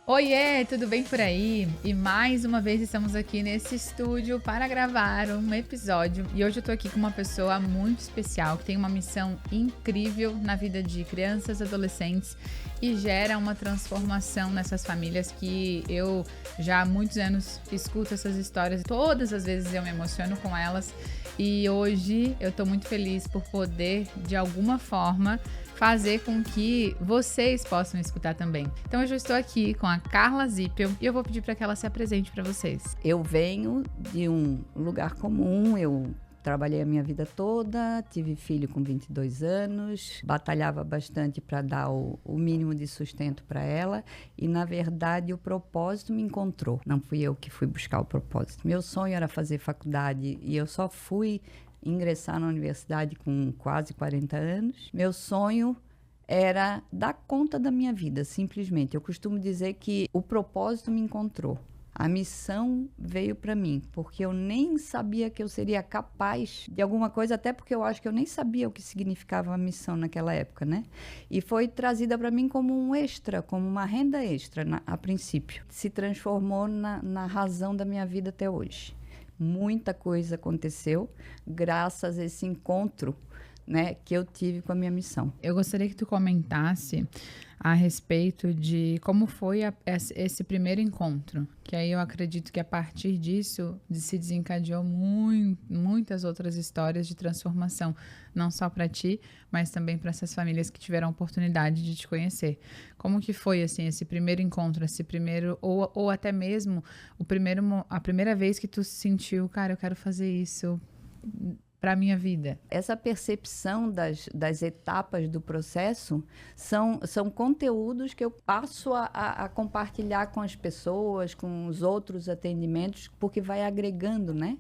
Oiê, tudo bem por aí? E mais uma vez estamos aqui nesse estúdio para gravar um episódio. E hoje eu tô aqui com uma pessoa muito especial que tem uma missão incrível na vida de crianças e adolescentes e gera uma transformação nessas famílias que eu já há muitos anos escuto essas histórias. Todas as vezes eu me emociono com elas. E hoje eu tô muito feliz por poder, de alguma forma, fazer com que vocês possam escutar também. Então hoje eu estou aqui com a Carla Zippel e eu vou pedir para que ela se apresente para vocês. Eu venho de um lugar comum, eu trabalhei a minha vida toda, tive filho com 22 anos, batalhava bastante para dar o mínimo de sustento para ela e, na verdade, o propósito me encontrou. Não fui eu que fui buscar o propósito. Meu sonho era fazer faculdade e eu só fui ingressar na universidade com quase 40 anos. Meu sonho era dar conta da minha vida, simplesmente. Eu costumo dizer que o propósito me encontrou. A missão veio para mim, porque eu nem sabia que eu seria capaz de alguma coisa, até porque eu acho que eu nem sabia o que significava a missão naquela época, né? E foi trazida para mim como um extra, como uma renda extra, a princípio. Se transformou na razão da minha vida até hoje. Muita coisa aconteceu graças a esse encontro, né, que eu tive com a minha missão. Eu gostaria que tu comentasse a respeito de como foi esse primeiro encontro, que aí eu acredito que a partir disso se desencadeou muitas outras histórias de transformação, não só para ti, mas também para essas famílias que tiveram a oportunidade de te conhecer. Como que foi assim esse primeiro encontro, esse primeiro ou até mesmo a primeira vez que tu sentiu, cara, eu quero fazer isso para a minha vida? Essa percepção das etapas do processo são conteúdos que eu passo a compartilhar com as pessoas, com os outros atendimentos, porque vai agregando, né?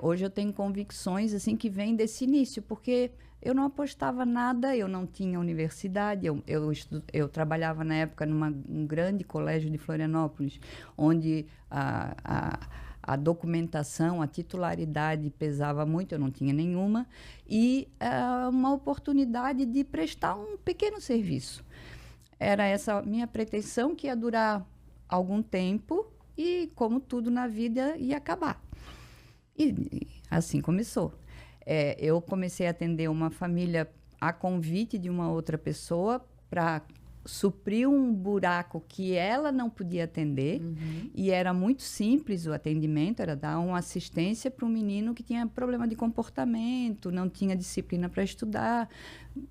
Hoje eu tenho convicções assim, que vêm desse início, porque eu não apostava nada, eu não tinha universidade, eu trabalhava na época num grande colégio de Florianópolis, onde a documentação, a titularidade pesava muito, eu não tinha nenhuma, e uma oportunidade de prestar um pequeno serviço. Era essa minha pretensão, que ia durar algum tempo e, como tudo na vida, ia acabar. E assim começou. Eu comecei a atender uma família a convite de uma outra pessoa para supriu um buraco que ela não podia atender, e era muito simples o atendimento, era dar uma assistência para um menino que tinha problema de comportamento, não tinha disciplina para estudar,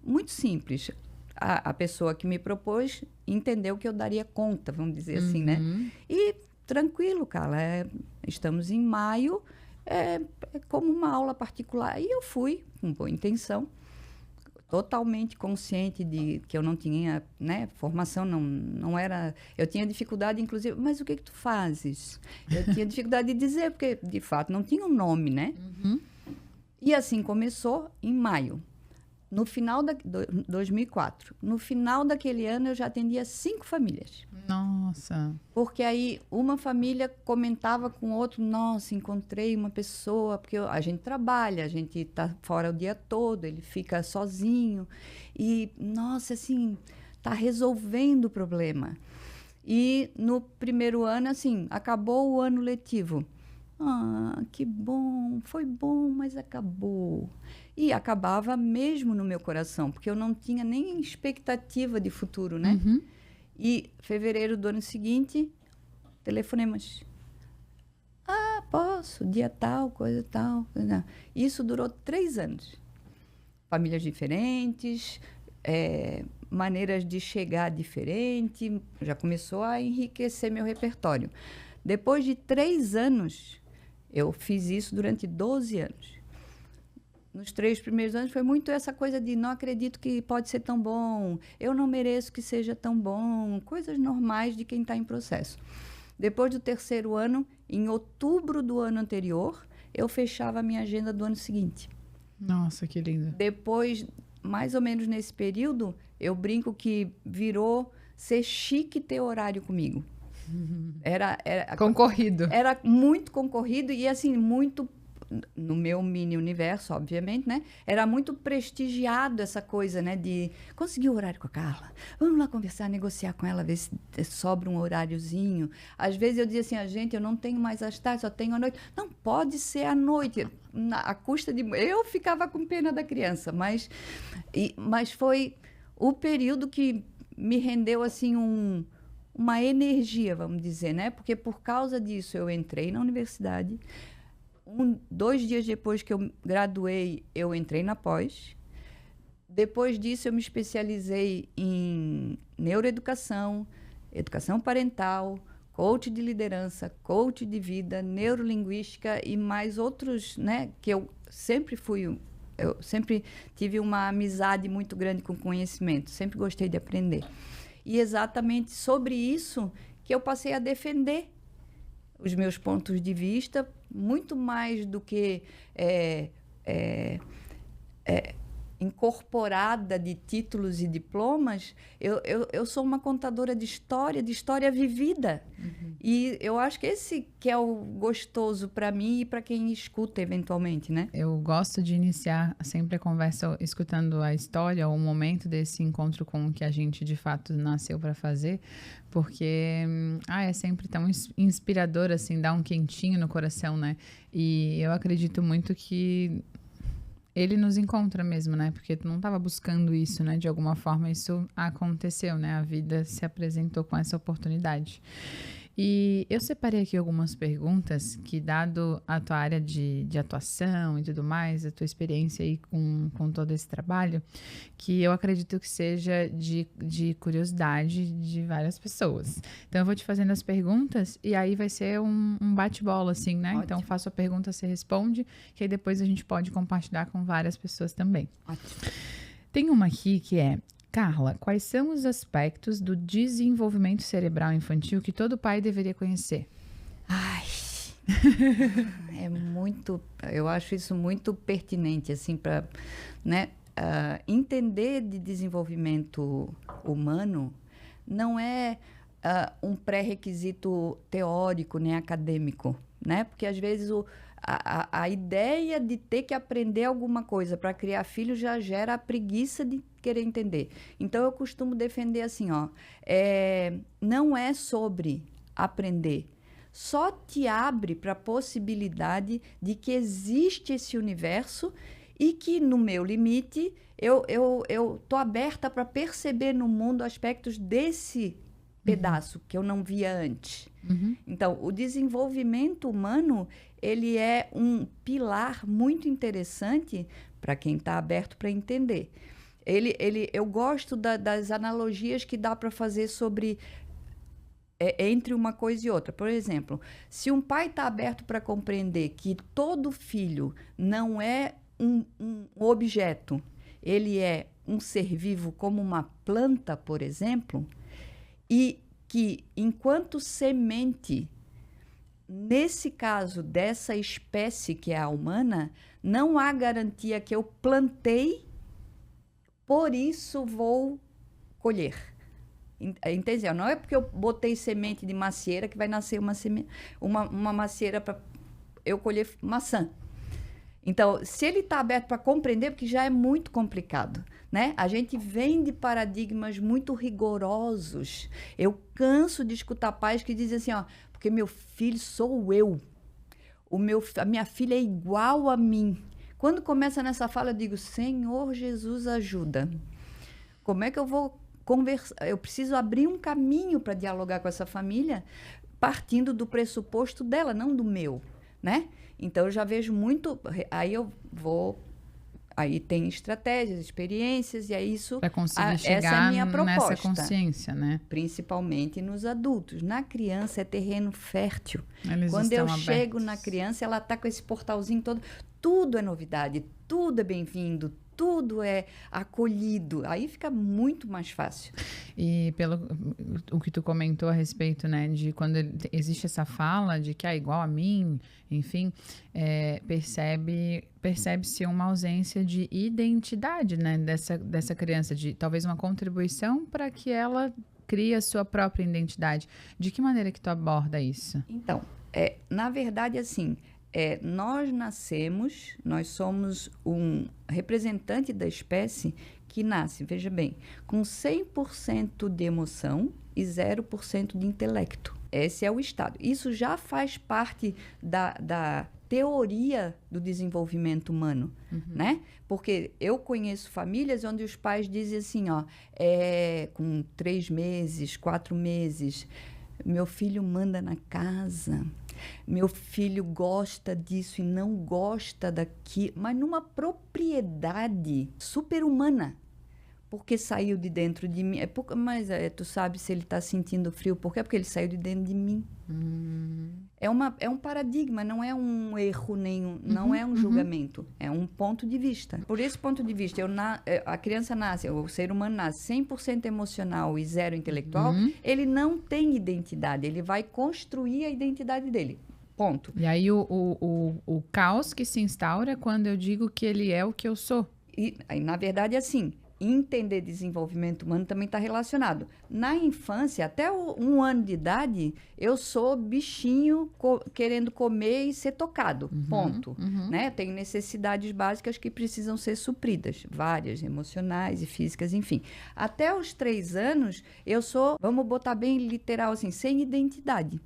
muito simples. A pessoa que me propôs entendeu que eu daria conta, vamos dizer assim, né? E tranquilo, cara, estamos em maio, é como uma aula particular, e eu fui com boa intenção, totalmente consciente de que eu não tinha, né, formação, não era... Eu tinha dificuldade, inclusive, mas o que tu fazes? Eu tinha dificuldade de dizer, porque, de fato, não tinha um nome, né? E assim começou em maio. No final de 2004. No final daquele ano, eu já atendia 5 famílias. Nossa! Porque aí uma família comentava com outra, nossa, encontrei uma pessoa, porque a gente trabalha, a gente tá fora o dia todo, ele fica sozinho, e, nossa, assim, tá resolvendo o problema. E no primeiro ano, assim, acabou o ano letivo. Ah, que bom, foi bom, mas acabou. E acabava mesmo no meu coração, porque eu não tinha nem expectativa de futuro, né? E fevereiro do ano seguinte, telefonemas. Ah, posso, dia tal, coisa tal. Coisa. Isso durou 3 anos. Famílias diferentes, maneiras de chegar diferente, já começou a enriquecer meu repertório. Depois de 3 anos, eu fiz isso durante 12 anos. Nos 3 primeiros anos foi muito essa coisa de não acredito que pode ser tão bom, eu não mereço que seja tão bom, coisas normais de quem está em processo. Depois do 3º ano, em outubro do ano anterior, eu fechava a minha agenda do ano seguinte. Nossa, que lindo. Depois, mais ou menos nesse período, eu brinco que virou ser chique ter horário comigo. Concorrido. Era muito concorrido e, assim, muito no meu mini universo, obviamente, né? Era muito prestigiado essa coisa, né? De conseguir o horário com a Carla. Vamos lá conversar, negociar com ela, ver se sobra um horáriozinho. Às vezes eu dizia assim, gente, eu não tenho mais as tardes, só tenho a noite. Não, pode ser à noite. A custa de... Eu ficava com pena da criança, mas foi o período que me rendeu, assim, uma energia, vamos dizer, né? Porque por causa disso eu entrei na universidade. 2 dias depois que eu graduei, eu entrei na pós. Depois disso, eu me especializei em neuroeducação, educação parental, coach de liderança, coach de vida, neurolinguística e mais outros, né? Que eu sempre tive uma amizade muito grande com conhecimento, sempre gostei de aprender. E exatamente sobre isso que eu passei a defender os meus pontos de vista, muito mais do que incorporada de títulos e diplomas. Eu sou uma contadora de história vivida. Uhum. E eu acho que esse que é o gostoso para mim e para quem escuta eventualmente, né? Eu gosto de iniciar sempre a conversa escutando a história ou o momento desse encontro com o que a gente de fato nasceu para fazer, porque é sempre tão inspirador, assim, dá um quentinho no coração, né? E eu acredito muito que ele nos encontra mesmo, né? Porque tu não estava buscando isso, né? De alguma forma isso aconteceu, né? A vida se apresentou com essa oportunidade. E eu separei aqui algumas perguntas que, dado a tua área de atuação e tudo mais, a tua experiência aí com todo esse trabalho, que eu acredito que seja de curiosidade de várias pessoas. Então, eu vou te fazendo as perguntas e aí vai ser um bate-bola, assim, né? Ótimo. Então, faço a pergunta, você responde, que aí depois a gente pode compartilhar com várias pessoas também. Ótimo. Tem uma aqui que é: Carla, quais são os aspectos do desenvolvimento cerebral infantil que todo pai deveria conhecer? Eu acho isso muito pertinente, assim, para, né, entender de desenvolvimento humano não é um pré-requisito teórico nem acadêmico, né? Porque às vezes a ideia de ter que aprender alguma coisa para criar filho já gera a preguiça de querer entender. Então, eu costumo defender assim, não é sobre aprender, só te abre para a possibilidade de que existe esse universo e que, no meu limite, eu estou aberta para perceber no mundo aspectos desse pedaço que eu não via antes. Uhum. Então, o desenvolvimento humano, ele é um pilar muito interessante para quem está aberto para entender. Eu gosto das analogias que dá para fazer sobre entre uma coisa e outra. Por exemplo, se um pai está aberto para compreender que todo filho não é um objeto, ele é um ser vivo como uma planta, por exemplo, e que, enquanto semente, nesse caso dessa espécie que é a humana, não há garantia que eu plantei, por isso vou colher. Entendeu? Não é porque eu botei semente de macieira que vai nascer uma macieira para eu colher maçã. Então, se ele está aberto para compreender, porque já é muito complicado, né? A gente vem de paradigmas muito rigorosos. Eu canso de escutar pais que dizem assim, porque meu filho sou eu. A minha filha é igual a mim. Quando começa nessa fala, eu digo, Senhor Jesus, ajuda. Como é que eu vou conversar? Eu preciso abrir um caminho para dialogar com essa família, partindo do pressuposto dela, não do meu, né? Então, eu já vejo muito... Aí tem estratégias, experiências, e é isso... Para conseguir chegar essa é a minha proposta, nessa consciência, né? Principalmente nos adultos. Na criança é terreno fértil. Eles Quando eu abertos. Chego na criança, ela está com esse portalzinho todo. Tudo é novidade, tudo é bem-vindo, tudo é acolhido. Aí fica muito mais fácil. E pelo o que tu comentou a respeito, né, de quando existe essa fala de que é igual a mim, enfim, percebe-se uma ausência de identidade, né, dessa criança, de talvez uma contribuição para que ela crie a sua própria identidade. De que maneira que tu aborda isso? Então, na verdade, assim, Nós somos um representante da espécie que nasce, veja bem, com 100% de emoção e 0% de intelecto. Esse é o estado. Isso já faz parte da teoria do desenvolvimento humano, né? Porque eu conheço famílias onde os pais dizem assim, ó, com 3 meses, 4 meses, meu filho manda na casa, meu filho gosta disso e não gosta daquilo, mas numa propriedade super-humana. Porque saiu de dentro de mim. Tu sabe se ele está sentindo frio. Por quê? Porque ele saiu de dentro de mim. É um paradigma, não é um erro nenhum, não é um julgamento. É um ponto de vista. Por esse ponto de vista, a criança nasce, o ser humano nasce 100% emocional e 0 intelectual, ele não tem identidade, ele vai construir a identidade dele. Ponto. E aí o caos que se instaura quando eu digo que ele é o que eu sou. E aí, na verdade, assim, entender desenvolvimento humano também está relacionado. Na infância, até 1 ano de idade, eu sou bichinho querendo comer e ser tocado. Ponto. Né? Tenho necessidades básicas que precisam ser supridas. Várias, emocionais e físicas, enfim. Até os 3 anos, eu sou, vamos botar bem literal assim, sem identidade.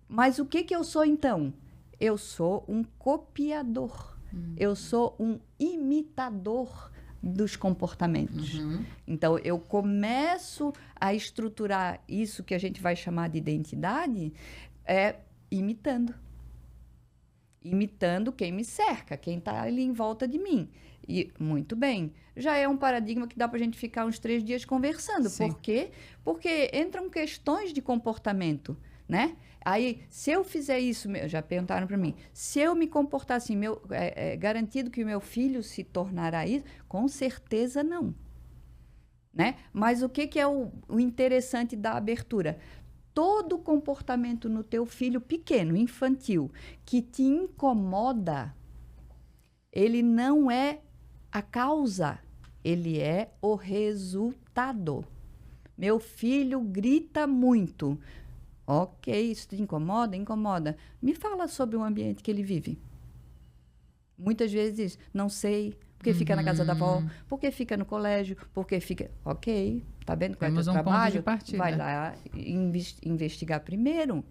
Mas o que eu sou então? Eu sou um copiador. Eu sou um imitador dos comportamentos. Então, eu começo a estruturar isso que a gente vai chamar de identidade imitando. Imitando quem me cerca, quem está ali em volta de mim. E, muito bem, já é um paradigma que dá para a gente ficar uns 3 dias conversando. Sim. Por quê? Porque entram questões de comportamento, né? Aí, se eu fizer isso, já perguntaram para mim, se eu me comportar assim, garantido que o meu filho se tornará isso? Com certeza não. Né? Mas o que é o interessante da abertura? Todo comportamento no teu filho pequeno, infantil, que te incomoda, ele não é a causa, ele é o resultado. Meu filho grita muito. Ok, isso te incomoda? Incomoda. Me fala sobre o ambiente que ele vive. Muitas vezes, não sei, porque fica na casa da avó, porque fica no colégio, porque fica... Ok, tá vendo qual é o teu trabalho? Ponto de partida. Vai lá investigar primeiro.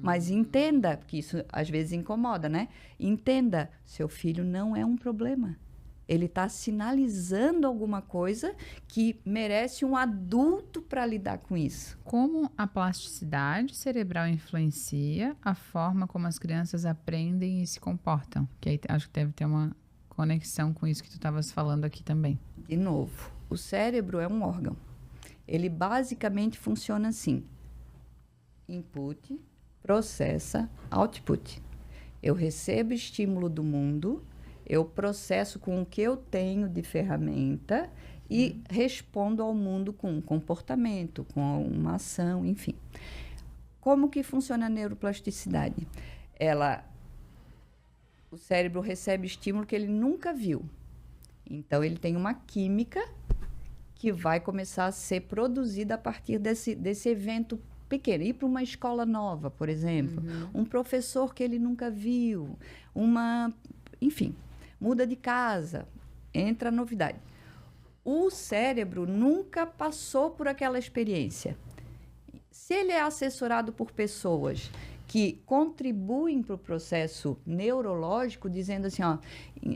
Mas entenda, porque isso às vezes incomoda, né? Entenda, seu filho não é um problema. Ele está sinalizando alguma coisa que merece um adulto para lidar com isso. Como a plasticidade cerebral influencia a forma como as crianças aprendem e se comportam? Que aí acho que deve ter uma conexão com isso que tu estavas falando aqui também. De novo, o cérebro é um órgão. Ele basicamente funciona assim. Input, processa, output. Eu recebo estímulo do mundo... Eu processo com o que eu tenho de ferramenta e respondo ao mundo com um comportamento, com uma ação, enfim. Como que funciona a neuroplasticidade? O cérebro recebe estímulo que ele nunca viu. Então, ele tem uma química que vai começar a ser produzida a partir desse evento pequeno. Ir para uma escola nova, por exemplo. Um professor que ele nunca viu. Enfim... Muda de casa, entra a novidade. O cérebro nunca passou por aquela experiência. Se ele é assessorado por pessoas que contribuem para o processo neurológico, dizendo assim, ó,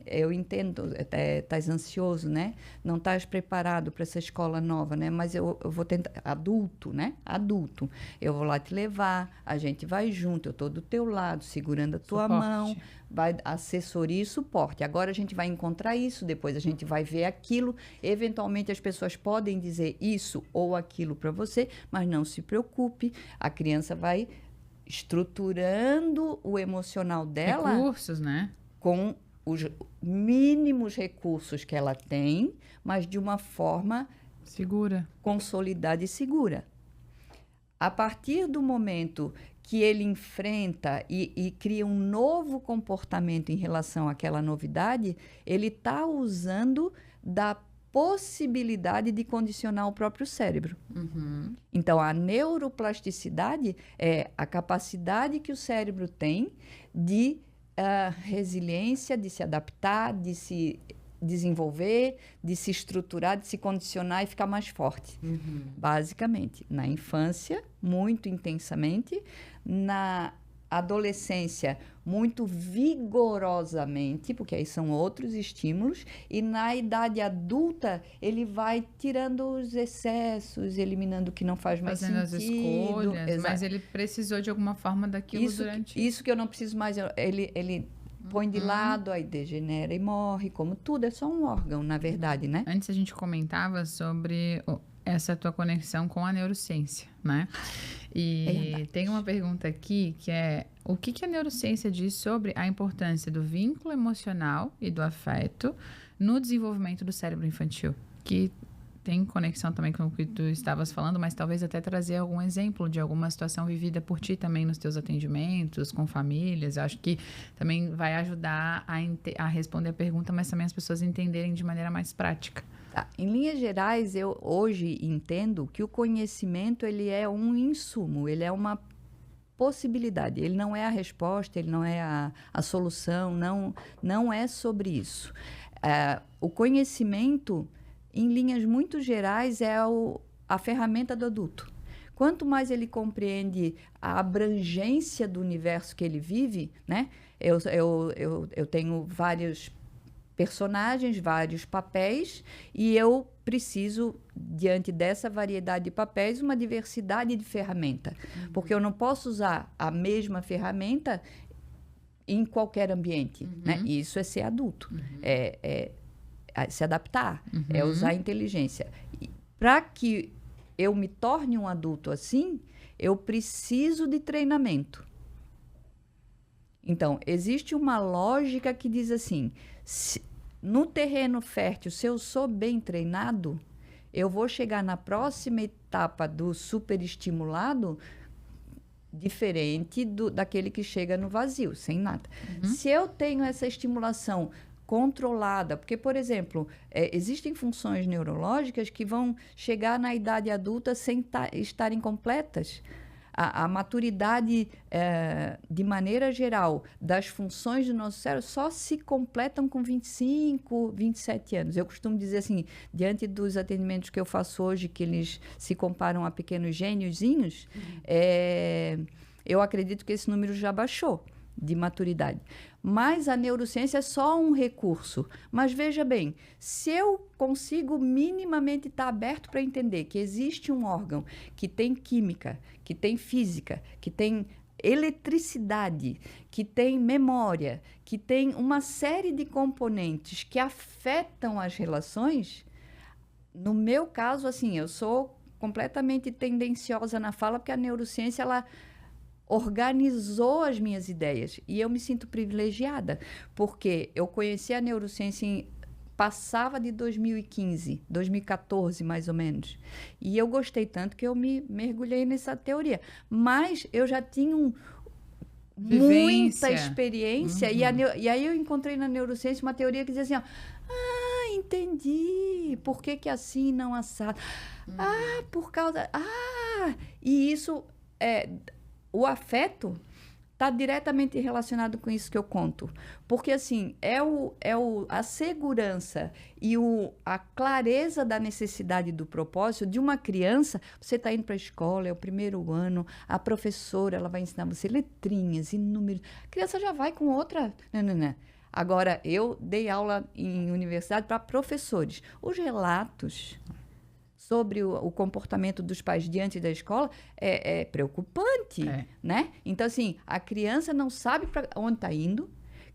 eu entendo, estás ansioso, né? Não estás preparado para essa escola nova, né? Mas eu vou tentar, adulto, né? Adulto, eu vou lá te levar, a gente vai junto, eu estou do teu lado, segurando a tua mão, vai assessoria e suporte. Agora a gente vai encontrar isso, depois a gente vai ver aquilo, eventualmente as pessoas podem dizer isso ou aquilo para você, mas não se preocupe, a criança vai estruturando o emocional dela... Recursos, né? Com os mínimos recursos que ela tem, mas de uma forma... Segura. Consolidada e segura. A partir do momento que ele enfrenta e cria um novo comportamento em relação àquela novidade, ele está usando da possibilidade de condicionar o próprio cérebro. Então, a neuroplasticidade é a capacidade que o cérebro tem de resiliência, de se adaptar, de se desenvolver, de se estruturar, de se condicionar e ficar mais forte. Basicamente, na infância, muito intensamente, na adolescência, muito vigorosamente, porque aí são outros estímulos, e na idade adulta, ele vai tirando os excessos, eliminando o que não faz mais Fazendo sentido. as escolhas, mas ele precisou de alguma forma daquilo durante... Isso que eu não preciso mais, ele põe de lado, aí degenera e morre, como tudo, é só um órgão, na verdade, né? Antes a gente comentava sobre essa tua conexão com a neurociência, né? E tem uma pergunta aqui que é: o que a neurociência diz sobre a importância do vínculo emocional e do afeto no desenvolvimento do cérebro infantil? Que tem conexão também com o que tu estavas falando, mas talvez até trazer algum exemplo de alguma situação vivida por ti também nos teus atendimentos, com famílias. Eu acho que também vai ajudar a responder a pergunta, mas também as pessoas entenderem de maneira mais prática. Tá. Em linhas gerais, eu hoje entendo que o conhecimento ele é um insumo, ele é uma possibilidade, ele não é a resposta, ele não é a solução, não é sobre isso. O conhecimento, em linhas muito gerais, é a ferramenta do adulto. Quanto mais ele compreende a abrangência do universo que ele vive, né? Eu tenho vários personagens, vários papéis, e eu preciso, diante dessa variedade de papéis, uma diversidade de ferramenta. Porque eu não posso usar a mesma ferramenta em qualquer ambiente, né? Isso é ser adulto, é se adaptar, é usar a inteligência. Para que eu me torne um adulto assim, eu preciso de treinamento. Então, existe uma lógica que diz assim: no terreno fértil, se eu sou bem treinado, eu vou chegar na próxima etapa do superestimulado diferente daquele que chega no vazio, sem nada. Se eu tenho essa estimulação controlada, porque, por exemplo, existem funções neurológicas que vão chegar na idade adulta sem estarem completas. A maturidade, de maneira geral, das funções do nosso cérebro só se completam com 25, 27 anos. Eu costumo dizer assim, diante dos atendimentos que eu faço hoje, que eles se comparam a pequenos gêniozinhos, eu acredito que esse número já baixou de maturidade. Mas a neurociência é só um recurso. Mas veja bem, se eu consigo minimamente estar aberto para entender que existe um órgão que tem química, que tem física, que tem eletricidade, que tem memória, que tem uma série de componentes que afetam as relações, no meu caso, assim, eu sou completamente tendenciosa na fala, porque a neurociência, ela organizou as minhas ideias, e eu me sinto privilegiada, porque eu conheci a neurociência passava de 2015, 2014 mais ou menos, e eu gostei tanto que eu me mergulhei nessa teoria, mas eu já tinha muita experiência, e aí eu encontrei na neurociência uma teoria que dizia assim, ó, entendi, por que assim não assado, por causa, e isso o afeto está diretamente relacionado com isso que eu conto. Porque, assim, a segurança e a clareza da necessidade do propósito de uma criança. Você está indo para a escola, é o primeiro ano, a professora ela vai ensinar você letrinhas e números. A criança já vai com outra... Não. Agora, eu dei aula em universidade para professores. Os relatos sobre o comportamento dos pais diante da escola é preocupante, né? Então, assim, a criança não sabe para onde está indo,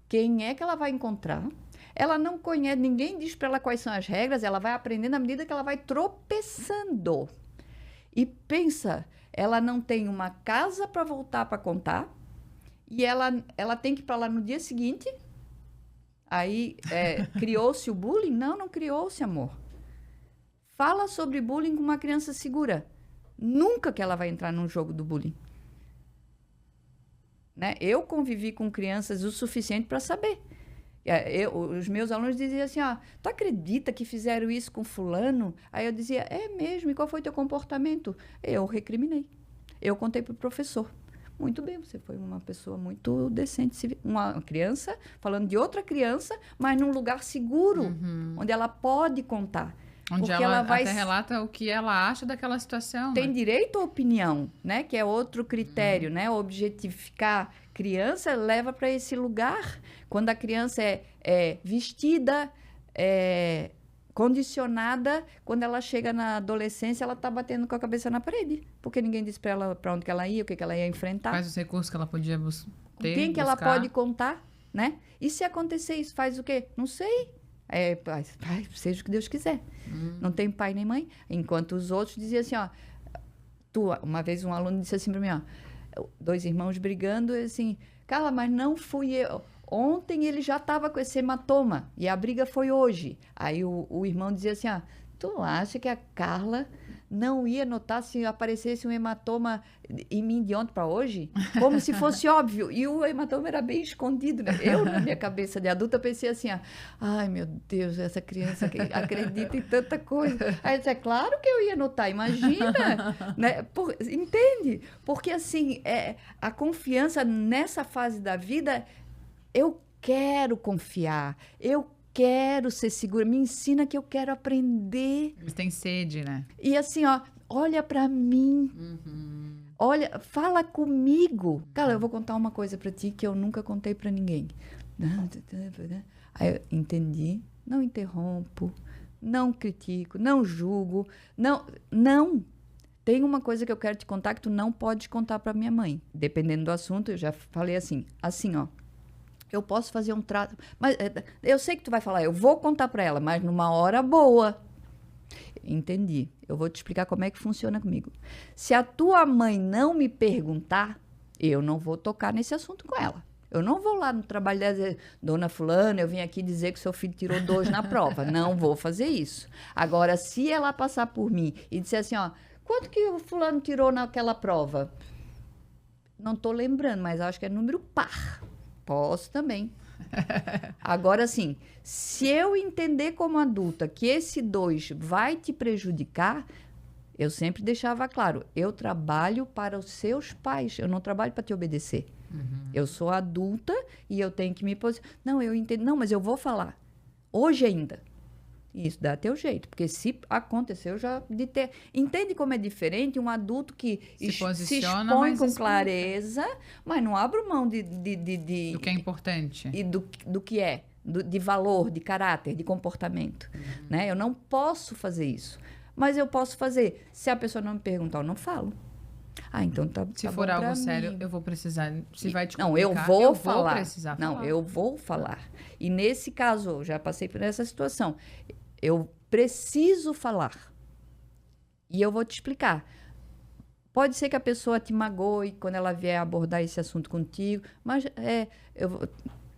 quem é que ela vai encontrar, ela não conhece, ninguém diz para ela quais são as regras, ela vai aprendendo à medida que ela vai tropeçando. E pensa, ela não tem uma casa para voltar para contar, e ela tem que ir para lá no dia seguinte. Aí, criou-se o bullying? Não criou-se, amor. Fala sobre bullying com uma criança segura. Nunca que ela vai entrar num jogo do bullying. Né? Eu convivi com crianças o suficiente para saber. Os meus alunos diziam assim, tu acredita que fizeram isso com fulano? Aí eu dizia, é mesmo, e qual foi teu comportamento? Eu recriminei. Eu contei para o professor. Muito bem, você foi uma pessoa muito decente. Uma criança falando de outra criança, mas num lugar seguro, onde ela pode contar. Onde ela até relata o que ela acha daquela situação. Tem né? direito à opinião, né? Que é outro critério, né? Objetificar criança leva para esse lugar. Quando a criança é vestida, condicionada, quando ela chega na adolescência, ela está batendo com a cabeça na parede. Porque ninguém disse para ela para onde que ela ia, o que ela ia enfrentar. Quais os recursos que ela podia ter, Quem que ela buscar. pode contar, né? E se acontecer isso, faz o quê? Não sei. Seja o que Deus quiser. Não tem pai nem mãe. Enquanto os outros diziam assim, ó... Uma vez um aluno disse assim para mim, ó... 2 irmãos brigando, assim... Carla, mas não fui eu... Ontem ele já estava com esse hematoma. E a briga foi hoje. Aí o irmão dizia assim, ó... Tu acha que a Carla não ia notar se aparecesse um hematoma em mim de ontem para hoje? Como se fosse óbvio. E o hematoma era bem escondido, né? Eu, na minha cabeça de adulta, pensei assim, ó, ai, meu Deus, essa criança que acredita em tanta coisa. Aí eu disse, é claro que eu ia notar, imagina. Né? Entende? Porque, assim, a confiança nessa fase da vida, eu quero confiar, eu quero ser segura, me ensina que eu quero aprender. Eles têm sede, né? E assim, ó, olha pra mim. Olha, fala comigo. Cara, eu vou contar uma coisa pra ti que eu nunca contei pra ninguém. Aí eu entendi, não interrompo, não critico, não julgo, não. Tem uma coisa que eu quero te contar que tu não pode contar pra minha mãe. Dependendo do assunto, eu já falei assim, ó. Eu posso fazer um trato, mas eu sei que tu vai falar, eu vou contar para ela, mas numa hora boa. Entendi. Eu vou te explicar como é que funciona comigo. Se a tua mãe não me perguntar, eu não vou tocar nesse assunto com ela. Eu não vou lá no trabalho dela dizer, dona fulana, eu vim aqui dizer que seu filho tirou 2 na prova. Não vou fazer isso. Agora, se ela passar por mim e disser assim, ó, quanto que o fulano tirou naquela prova? Não estou lembrando, mas acho que é número par. Posso também. Agora, sim, se eu entender como adulta que esse 2 vai te prejudicar, eu sempre deixava claro, eu trabalho para os seus pais, eu não trabalho para te obedecer. Eu sou adulta e eu tenho que me posicionar. Não, eu entendo. Não, mas eu vou falar. Hoje ainda. Isso dá teu jeito, porque se aconteceu já de ter... Entende como é diferente um adulto que se expõe com clareza, mas não abre mão de do que é importante. E do que é, de valor, de caráter, de comportamento. Né? Eu não posso fazer isso, mas eu posso fazer. Se a pessoa não me perguntar, eu não falo. Então tá. Se for algo sério, eu vou precisar. Se vai te complicar, eu vou falar. Eu vou falar. E nesse caso, eu já passei por essa situação. Eu preciso falar. E eu vou te explicar. Pode ser que a pessoa te magoe quando ela vier abordar esse assunto contigo, mas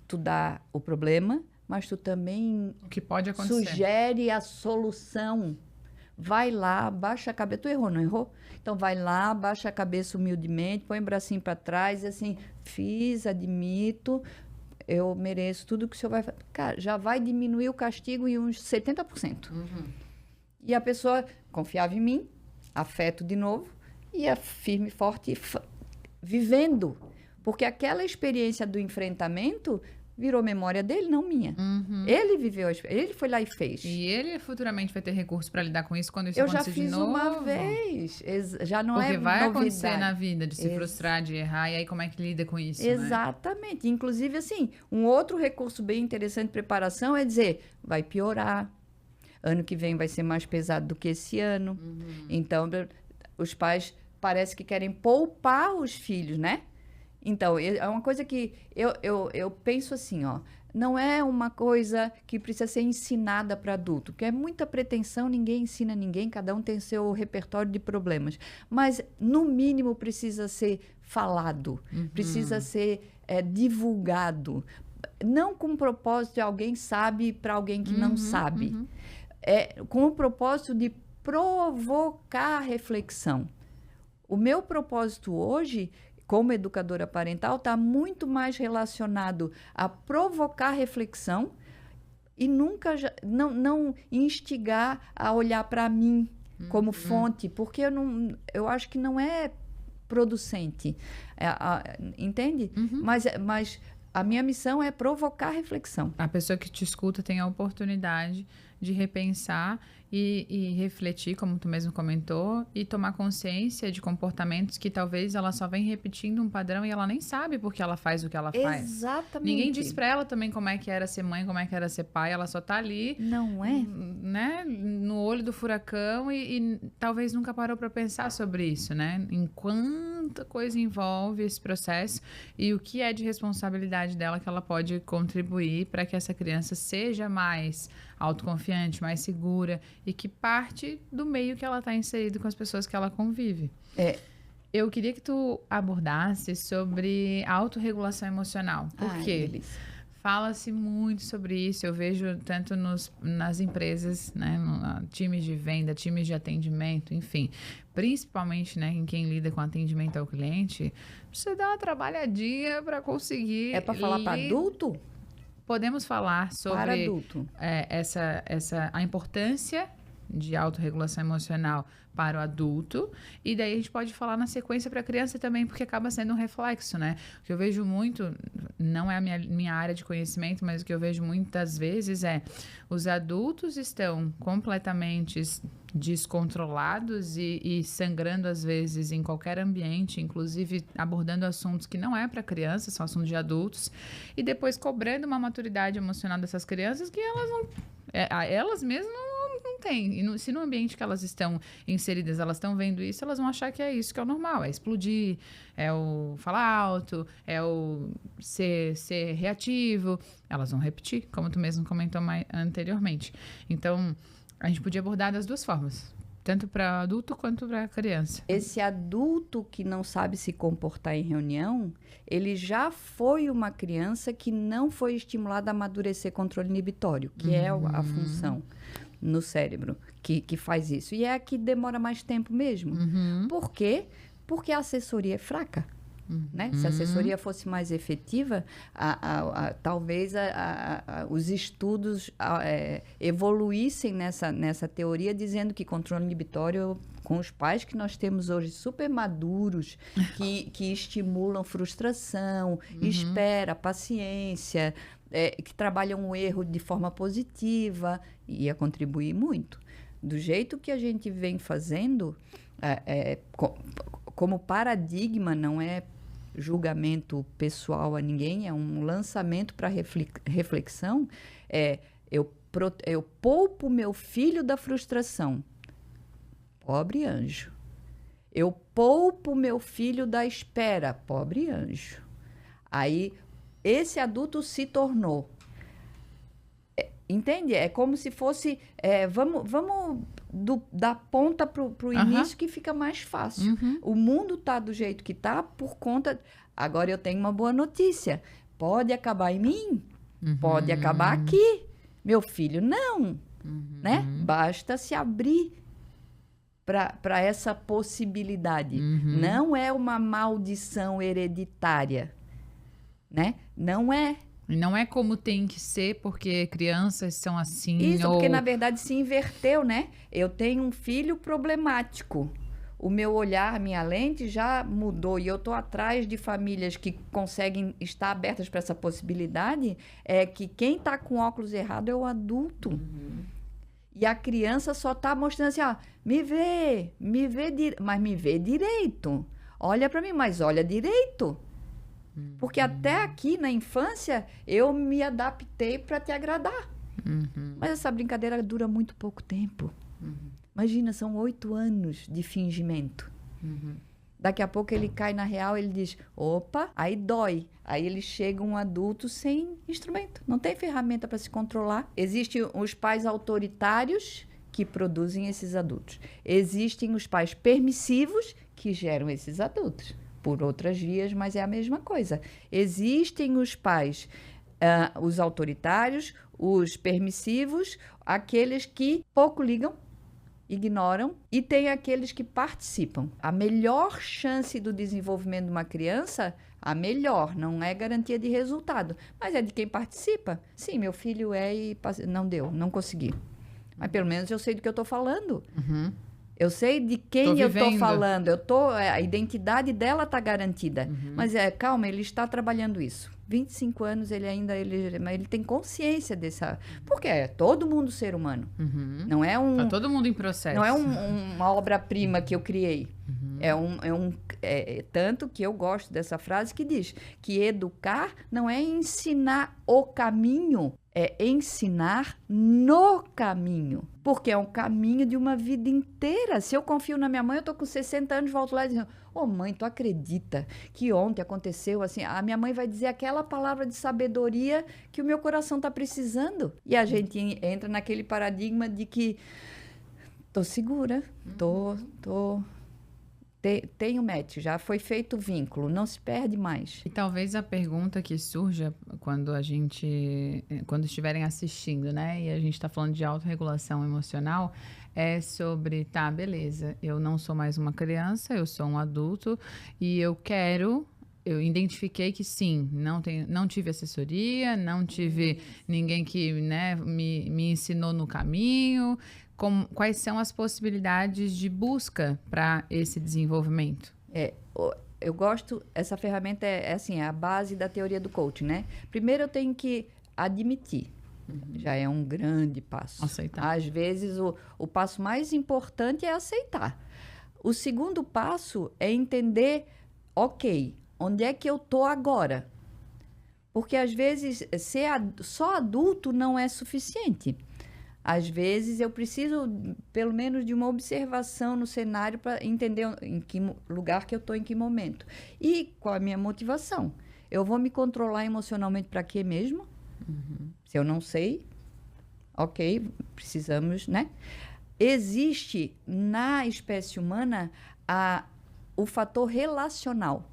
tu dá o problema, mas tu também o que pode acontecer. Sugere a solução. Vai lá, baixa a cabeça. Tu errou, não errou? Então vai lá, baixa a cabeça humildemente, põe o bracinho para trás e assim, fiz, admito, eu mereço tudo que o senhor vai fazer. Cara, já vai diminuir o castigo em uns 70%. E a pessoa confiava em mim, afeto de novo, ia firme, forte, vivendo. Porque aquela experiência do enfrentamento virou memória dele, não minha. Ele viveu, ele foi lá e fez. E ele futuramente vai ter recurso para lidar com isso quando isso acontecer de novo? Eu já fiz uma vez. Já não é novidade. Porque vai acontecer na vida de se frustrar, de errar, e aí como é que lida com isso, Exatamente. Né? Inclusive, assim, um outro recurso bem interessante de preparação é dizer, vai piorar. Ano que vem vai ser mais pesado do que esse ano. Então, os pais parece que querem poupar os filhos, né? Então, é uma coisa que eu penso assim, ó, não é uma coisa que precisa ser ensinada para adulto, porque é muita pretensão, ninguém ensina ninguém, cada um tem seu repertório de problemas. Mas, no mínimo, precisa ser falado, precisa ser divulgado. Não com o propósito de alguém sabe para alguém que não sabe. Com o propósito de provocar reflexão. O meu propósito hoje, como educadora parental, está muito mais relacionado a provocar reflexão e nunca não instigar a olhar para mim como fonte, porque eu acho que não é producente. Entende? Mas a minha missão é provocar reflexão. A pessoa que te escuta tem a oportunidade de repensar e refletir, como tu mesmo comentou, e tomar consciência de comportamentos que talvez ela só vem repetindo um padrão e ela nem sabe porque ela faz o que ela faz. Exatamente. Ninguém diz pra ela também como é que era ser mãe, como é que era ser pai, ela só tá ali, Não é? né, no olho do furacão e talvez nunca parou pra pensar sobre isso, né? Em quanta coisa envolve esse processo e o que é de responsabilidade dela que ela pode contribuir para que essa criança seja mais autoconfiante, mais segura e que parte do meio que ela está inserida com as pessoas que ela convive. Eu queria que tu abordasse sobre autorregulação emocional. Por quê? Delícia. Fala-se muito sobre isso, eu vejo tanto nas empresas, né, times de venda, times de atendimento, enfim, principalmente, né, em quem lida com atendimento ao cliente, precisa dar uma trabalhadinha para conseguir... É para falar para adulto? Podemos falar sobre Para adulto. A importância de autorregulação emocional para o adulto, e daí a gente pode falar na sequência para a criança também, porque acaba sendo um reflexo, né? O que eu vejo muito, não é a minha área de conhecimento, mas o que eu vejo muitas vezes é os adultos estão completamente descontrolados e sangrando às vezes em qualquer ambiente, inclusive abordando assuntos que não é para crianças, são assuntos de adultos, e depois cobrando uma maturidade emocional dessas crianças que elas não... elas mesmas não têm. E se no ambiente que elas estão inseridas, elas estão vendo isso, elas vão achar que é isso que é o normal. É explodir, é o falar alto, é o ser reativo. Elas vão repetir, como tu mesmo comentou anteriormente. Então, a gente podia abordar das duas formas. Tanto para adulto quanto para criança. Esse adulto que não sabe se comportar em reunião, ele já foi uma criança que não foi estimulada a amadurecer controle inibitório, que é a função no cérebro que faz isso. E é a que demora mais tempo mesmo. Por quê? Porque a assessoria é fraca. Né? Se a assessoria fosse mais efetiva, talvez os estudos evoluíssem nessa teoria, dizendo que controle inibitório, com os pais que nós temos hoje super maduros, que estimulam frustração, espera, paciência, que trabalham o erro de forma positiva, ia contribuir muito. Do jeito que a gente vem fazendo, como paradigma, não é julgamento pessoal a ninguém, é um lançamento para reflexão, eu poupo meu filho da frustração. Pobre anjo. Eu poupo meu filho da espera. Pobre anjo. Aí, esse adulto se tornou. Entende? É como se fosse... vamos da ponta para o início, que fica mais fácil. O mundo está do jeito que está por conta... Agora eu tenho uma boa notícia. Pode acabar em mim. Pode acabar aqui. Meu filho, não. Né? Basta se abrir para essa possibilidade. Não é uma maldição hereditária. Né? Não é. Não é como tem que ser, porque crianças são assim. Isso, porque na verdade se inverteu, né? Eu tenho um filho problemático. O meu olhar, minha lente já mudou. E eu estou atrás de famílias que conseguem estar abertas para essa possibilidade. É que quem está com óculos errado é o adulto. E a criança só está mostrando assim, me vê mas me vê direito. Olha para mim, mas olha direito. Porque até aqui, na infância, eu me adaptei para te agradar. Mas essa brincadeira dura muito pouco tempo. Imagina, são 8 anos de fingimento. Daqui a pouco ele cai na real, ele diz, opa, aí dói. Aí ele chega um adulto sem instrumento. Não tem ferramenta para se controlar. Existem os pais autoritários que produzem esses adultos. Existem os pais permissivos que geram esses adultos. Por outras vias, mas é a mesma coisa. Existem os pais, os autoritários, os permissivos, aqueles que pouco ligam, ignoram, e tem aqueles que participam. A melhor chance do desenvolvimento de uma criança, a melhor, não é garantia de resultado, mas é de quem participa. Sim, meu filho e não deu, não consegui. Mas pelo menos eu sei do que eu estou falando. Eu sei de quem Tô eu estou vivendo. falando. A identidade dela está garantida. Mas calma, ele está trabalhando isso. 25 anos, ele tem consciência dessa... Porque é todo mundo ser humano. Não é Tá todo mundo em processo. não é uma obra-prima que eu criei. Tanto que eu gosto dessa frase que diz que educar não é ensinar o caminho, é ensinar no caminho. Porque é um caminho de uma vida inteira. Se eu confio na minha mãe, eu tô com 60 anos, volto lá dizendo: ô mãe, tu acredita que ontem aconteceu assim? A minha mãe vai dizer aquela palavra de sabedoria que o meu coração tá precisando. E a gente entra naquele paradigma de que tô segura, tenho match, já foi feito o vínculo, não se perde mais. E talvez a pergunta que surja quando estiverem assistindo, né? E a gente está falando de autorregulação emocional, é sobre, tá, beleza, eu não sou mais uma criança, eu sou um adulto e eu identifiquei que sim, não tive assessoria, não tive ninguém que, né, me ensinou no caminho. Quais são as possibilidades de busca para esse desenvolvimento? Eu gosto, essa ferramenta é a base da teoria do coaching, né? Primeiro eu tenho que admitir, já é um grande passo. Aceitar. Às vezes o passo mais importante é aceitar. O segundo passo é entender, ok, onde é que eu tô agora? Porque às vezes só adulto não é suficiente. Às vezes eu preciso, pelo menos, de uma observação no cenário para entender em que lugar que eu estou, em que momento. E qual é a minha motivação? Eu vou me controlar emocionalmente para quê mesmo? Se eu não sei, ok, precisamos, né? Existe na espécie humana o fator relacional.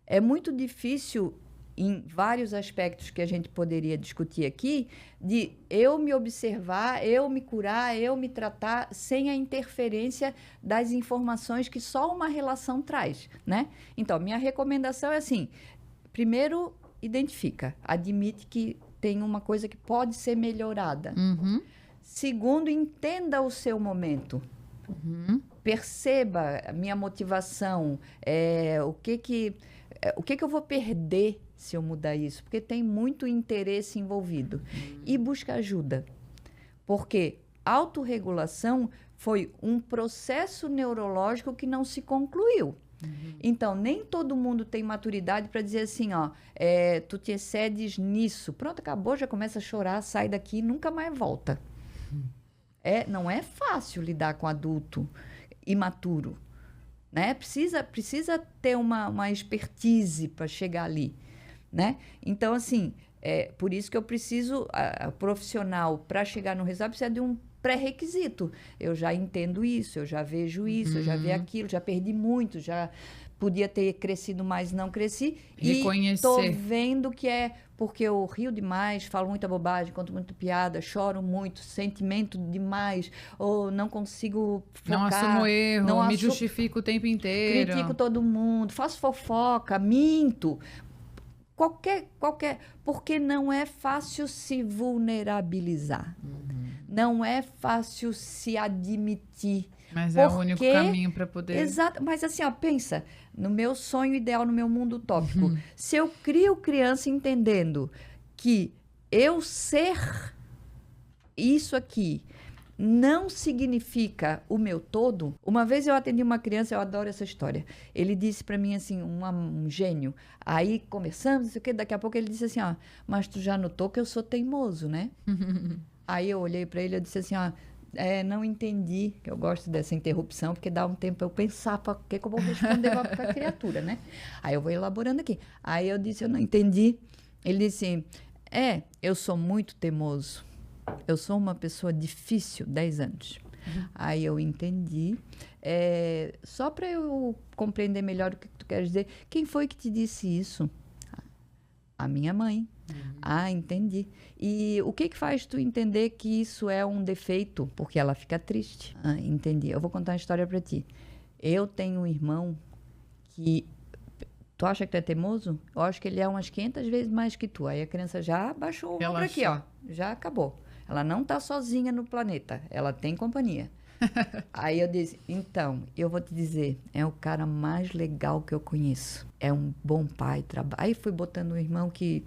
É muito difícil, em vários aspectos que a gente poderia discutir aqui, de eu me observar, eu me curar, eu me tratar sem a interferência das informações que só uma relação traz, né? Então, minha recomendação é assim, primeiro, identifica, admite que tem uma coisa que pode ser melhorada. Segundo, entenda o seu momento. Perceba a minha motivação, o que eu vou perder se eu mudar isso, porque tem muito interesse envolvido. E busca ajuda, porque autorregulação foi um processo neurológico que não se concluiu. Então, nem todo mundo tem maturidade para dizer assim, ó, tu te excedes nisso. Pronto, acabou, já começa a chorar, sai daqui e nunca mais volta. Não é fácil lidar com adulto imaturo, né? Precisa ter uma expertise para chegar ali, né? Então, assim, por isso que eu preciso, a profissional, para chegar no resultado, precisa de um pré-requisito. Eu já entendo isso, eu já vejo isso, eu já vi aquilo, já perdi muito, já podia ter crescido mais, não cresci. Reconhecer. E estou vendo que porque eu rio demais, falo muita bobagem, conto muita piada, choro muito, sentimento demais, ou não consigo focar. Não assumo erro, me justifico o tempo inteiro. Critico todo mundo, faço fofoca, minto. Qualquer, porque não é fácil se vulnerabilizar. Não é fácil se admitir. Mas é o único caminho para poder... Exato, mas assim, ó, pensa, no meu sonho ideal, no meu mundo utópico, se eu crio criança entendendo que eu ser isso aqui não significa o meu todo. Uma vez eu atendi uma criança, eu adoro essa história. Ele disse para mim assim, um gênio. Aí conversamos, não sei o quê, daqui a pouco ele disse assim, ó, mas tu já notou que eu sou teimoso, né? Aí eu olhei para ele e disse assim, ó, não entendi, que eu gosto dessa interrupção, porque dá um tempo para eu pensar para que eu vou responder para a criatura, né? Aí eu vou elaborando aqui. Aí eu disse, eu não entendi. Ele disse, eu sou muito teimoso. Eu sou uma pessoa difícil, 10 anos. Aí eu entendi. Só para eu compreender melhor o que tu queres dizer, quem foi que te disse isso? A minha mãe. Entendi. E o que faz tu entender que isso é um defeito? Porque ela fica triste. Entendi. Eu vou contar uma história para ti. Eu tenho um irmão que... Tu acha que tu é teimoso? Eu acho que ele é umas 500 vezes mais que tu. Aí a criança já baixou o ombro aqui, ó. Já acabou. Ela não tá sozinha no planeta. Ela tem companhia. Aí eu disse, então, eu vou te dizer, é o cara mais legal que eu conheço. É um bom pai, trabalha. Aí fui botando um irmão que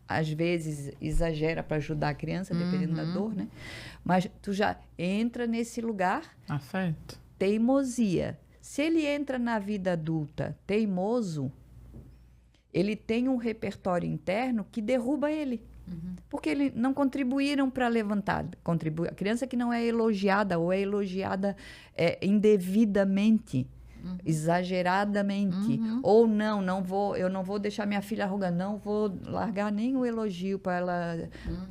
às vezes exagera para ajudar a criança, dependendo da dor, né? Mas tu já entra nesse lugar. Afeto. Teimosia. Se ele entra na vida adulta teimoso, ele tem um repertório interno que derruba ele. Porque eles não contribuíram para levantar. A criança que não é elogiada ou é elogiada indevidamente, exageradamente, ou eu não vou deixar minha filha arrogante, não vou largar nem o elogio para ela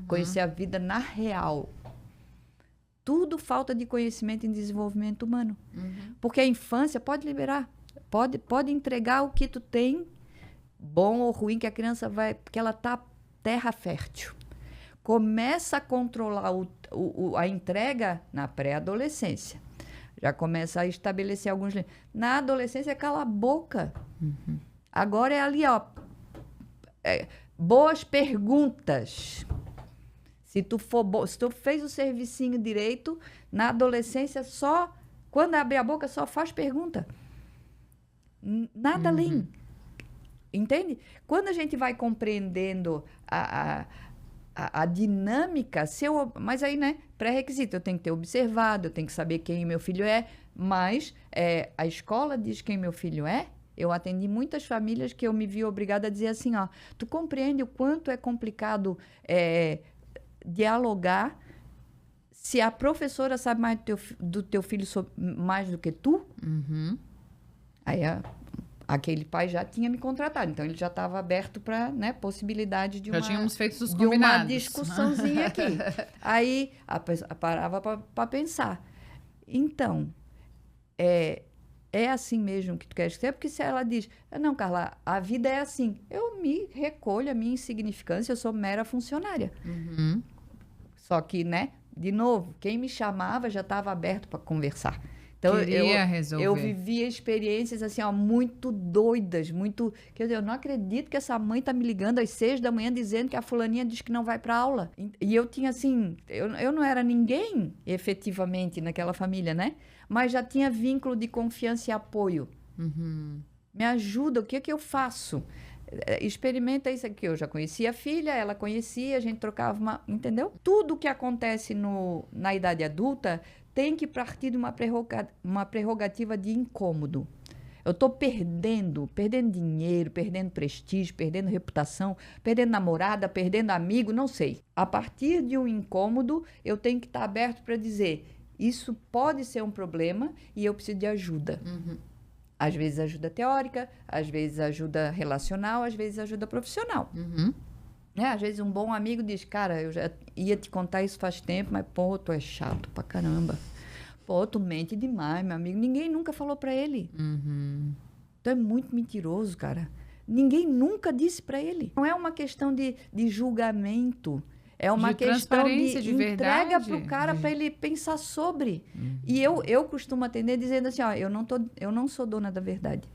conhecer a vida na real. Tudo falta de conhecimento em desenvolvimento humano. Porque a infância pode liberar, pode entregar o que tu tem, bom ou ruim, que a criança vai, porque ela está terra fértil. Começa a controlar a entrega na pré-adolescência. Já começa a estabelecer alguns... Na adolescência, cala a boca. Agora é ali, ó. Boas perguntas. Se tu fez o servicinho direito, na adolescência quando abrir a boca, só faz pergunta. Nada além. Entende? Quando a gente vai compreendendo a dinâmica, mas aí, né, pré-requisito, eu tenho que ter observado, eu tenho que saber quem meu filho é, mas a escola diz quem meu filho é. Eu atendi muitas famílias que eu me vi obrigada a dizer assim, ó, tu compreende o quanto é complicado dialogar se a professora sabe mais do teu filho mais do que tu? Aí aquele pai já tinha me contratado, então ele já estava aberto para, né, possibilidade de já tínhamos feito os de combinados. uma discussãozinha aqui. Aí a pessoa parava para pensar. Então, é assim mesmo que tu queres ser? Porque se ela diz, não, Carla, a vida é assim, eu me recolho a minha insignificância, eu sou mera funcionária. Só que, né, de novo, quem me chamava já estava aberto para conversar. Então, eu vivia experiências assim, ó, muito doidas, muito... Quer dizer, eu não acredito que essa mãe tá me ligando às 6 da manhã dizendo que a fulaninha diz que não vai para aula. E eu tinha assim... Eu não era ninguém, efetivamente, naquela família, né? Mas já tinha vínculo de confiança e apoio. Me ajuda, o que é que eu faço? Experimenta isso aqui. Eu já conhecia a filha, ela conhecia, a gente trocava uma... Entendeu? Tudo que acontece na idade adulta tem que partir de uma prerrogativa de incômodo. Eu estou perdendo dinheiro, perdendo prestígio, perdendo reputação, perdendo namorada, perdendo amigo, não sei. A partir de um incômodo, eu tenho que estar aberto para dizer, isso pode ser um problema e eu preciso de ajuda. Às vezes ajuda teórica, às vezes ajuda relacional, às vezes ajuda profissional. Às vezes um bom amigo diz, cara, eu já ia te contar isso faz tempo, mas pô, tu é chato pra caramba. Pô, tu mente demais, meu amigo. Ninguém nunca falou pra ele. Tu é muito mentiroso, cara. Ninguém nunca disse pra ele. Não é uma questão de julgamento. É uma questão de entrega pro cara para ele pensar sobre. E eu costumo atender dizendo assim, ó, eu não sou dona da verdade.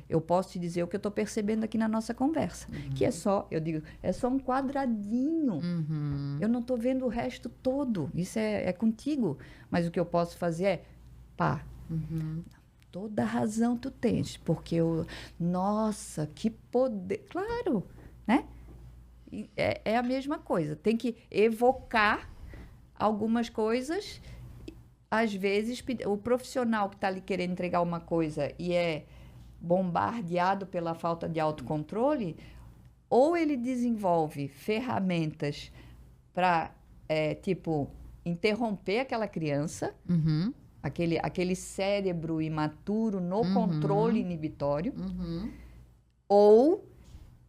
Eu posso te dizer o que eu estou percebendo aqui na nossa conversa. Que é só um quadradinho. Eu não estou vendo o resto todo. Isso é contigo. Mas o que eu posso fazer toda razão tu tens. Porque nossa, que poder. Claro, né? É a mesma coisa. Tem que evocar algumas coisas. Às vezes, o profissional que está ali querendo entregar uma coisa e bombardeado pela falta de autocontrole, ou ele desenvolve ferramentas para, interromper aquela criança, aquele cérebro imaturo no controle inibitório, ou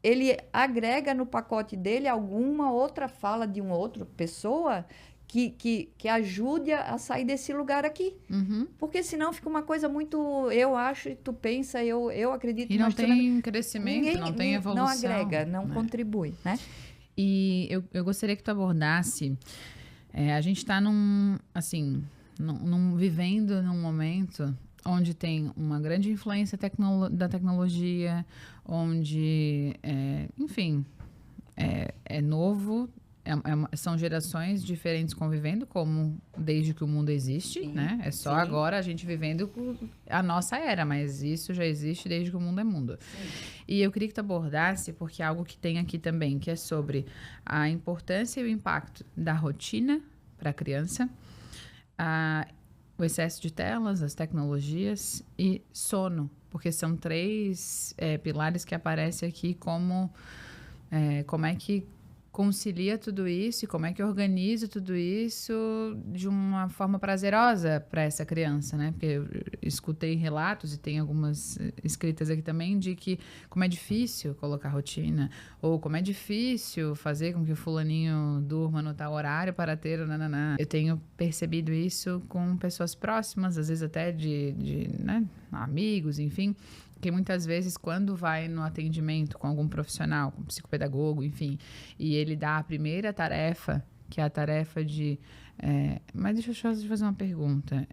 ele agrega no pacote dele alguma outra fala de uma outra pessoa que ajude a sair desse lugar aqui. Porque senão fica uma coisa muito... Eu acho, tu pensa, eu acredito... E não tem crescimento, não tem evolução. Não agrega, não contribui, né? E eu gostaria que tu abordasse... a gente está vivendo num momento onde tem uma grande influência da tecnologia, onde, enfim, é novo... são gerações diferentes convivendo, como desde que o mundo existe, Sim, né? É só sim. agora a gente vivendo a nossa era, mas isso já existe desde que o mundo é mundo. Sim. E eu queria que tu abordasse, porque é algo que tem aqui também, que é sobre a importância e o impacto da rotina para a criança, o excesso de telas, as tecnologias e sono, porque são 3 pilares que aparecem aqui como é que concilia tudo isso e como é que organiza tudo isso de uma forma prazerosa para essa criança, né? Porque eu escutei relatos e tem algumas escritas aqui também de que como é difícil colocar rotina ou como é difícil fazer com que o fulaninho durma no tal horário para ter o nananá. Eu tenho percebido isso com pessoas próximas, às vezes até de né, amigos, enfim, que muitas vezes quando vai no atendimento com algum profissional, com psicopedagogo, enfim, e ele dá a primeira tarefa, que é a tarefa de... mas deixa eu só te fazer uma pergunta.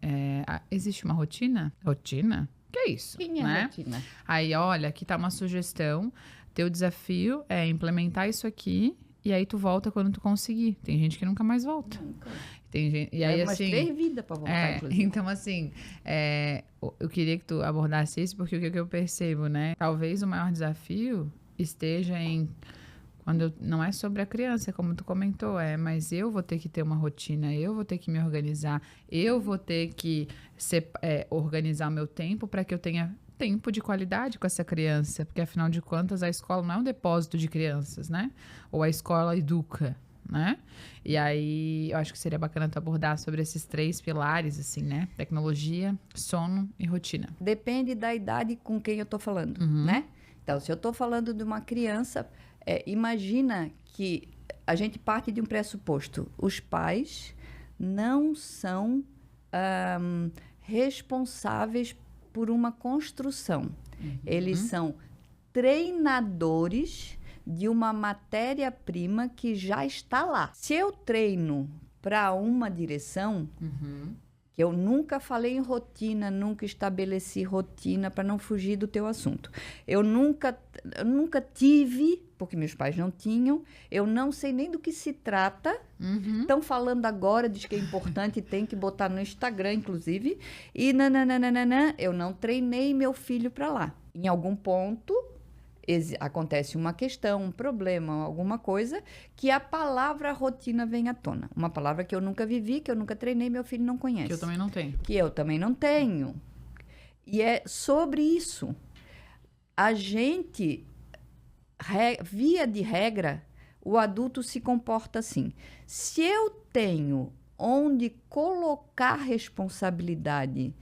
Existe uma rotina? Rotina? Que é isso? Quem é né? rotina? Aí, olha, aqui tá uma sugestão. Teu desafio é implementar isso aqui e aí tu volta quando tu conseguir. Tem gente que nunca mais volta. Nunca. Tem gente, e aí, umas assim, 3 vidas para voltar, inclusive. então, assim, eu queria que tu abordasse isso, porque o que eu percebo, né? Talvez o maior desafio esteja em quando não é sobre a criança, como tu comentou, mas eu vou ter que ter uma rotina, eu vou ter que me organizar, eu vou ter que organizar o meu tempo para que eu tenha tempo de qualidade com essa criança, porque afinal de contas a escola não é um depósito de crianças, né? Ou a escola educa, né? E aí eu acho que seria bacana tu abordar sobre esses 3 pilares, assim, né? Tecnologia, sono e rotina. Depende da idade com quem eu estou falando, né? Então, se eu estou falando de uma criança, imagina que a gente parte de um pressuposto. Os pais não são responsáveis por uma construção. Eles são treinadores de uma matéria-prima que já está lá. Se eu treino para uma direção, que eu nunca falei em rotina, nunca estabeleci rotina para não fugir do teu assunto. Eu nunca tive, porque meus pais não tinham, eu não sei nem do que se trata. Estão falando agora, diz que é importante, tem que botar no Instagram, inclusive. E nananana, eu não treinei meu filho para lá. Em algum ponto acontece uma questão, um problema, alguma coisa, que a palavra rotina vem à tona. Uma palavra que eu nunca vivi, que eu nunca treinei, meu filho não conhece. Que eu também não tenho. Que eu também não tenho. E é sobre isso. A gente, via de regra, o adulto se comporta assim. Se eu tenho onde colocar responsabilidade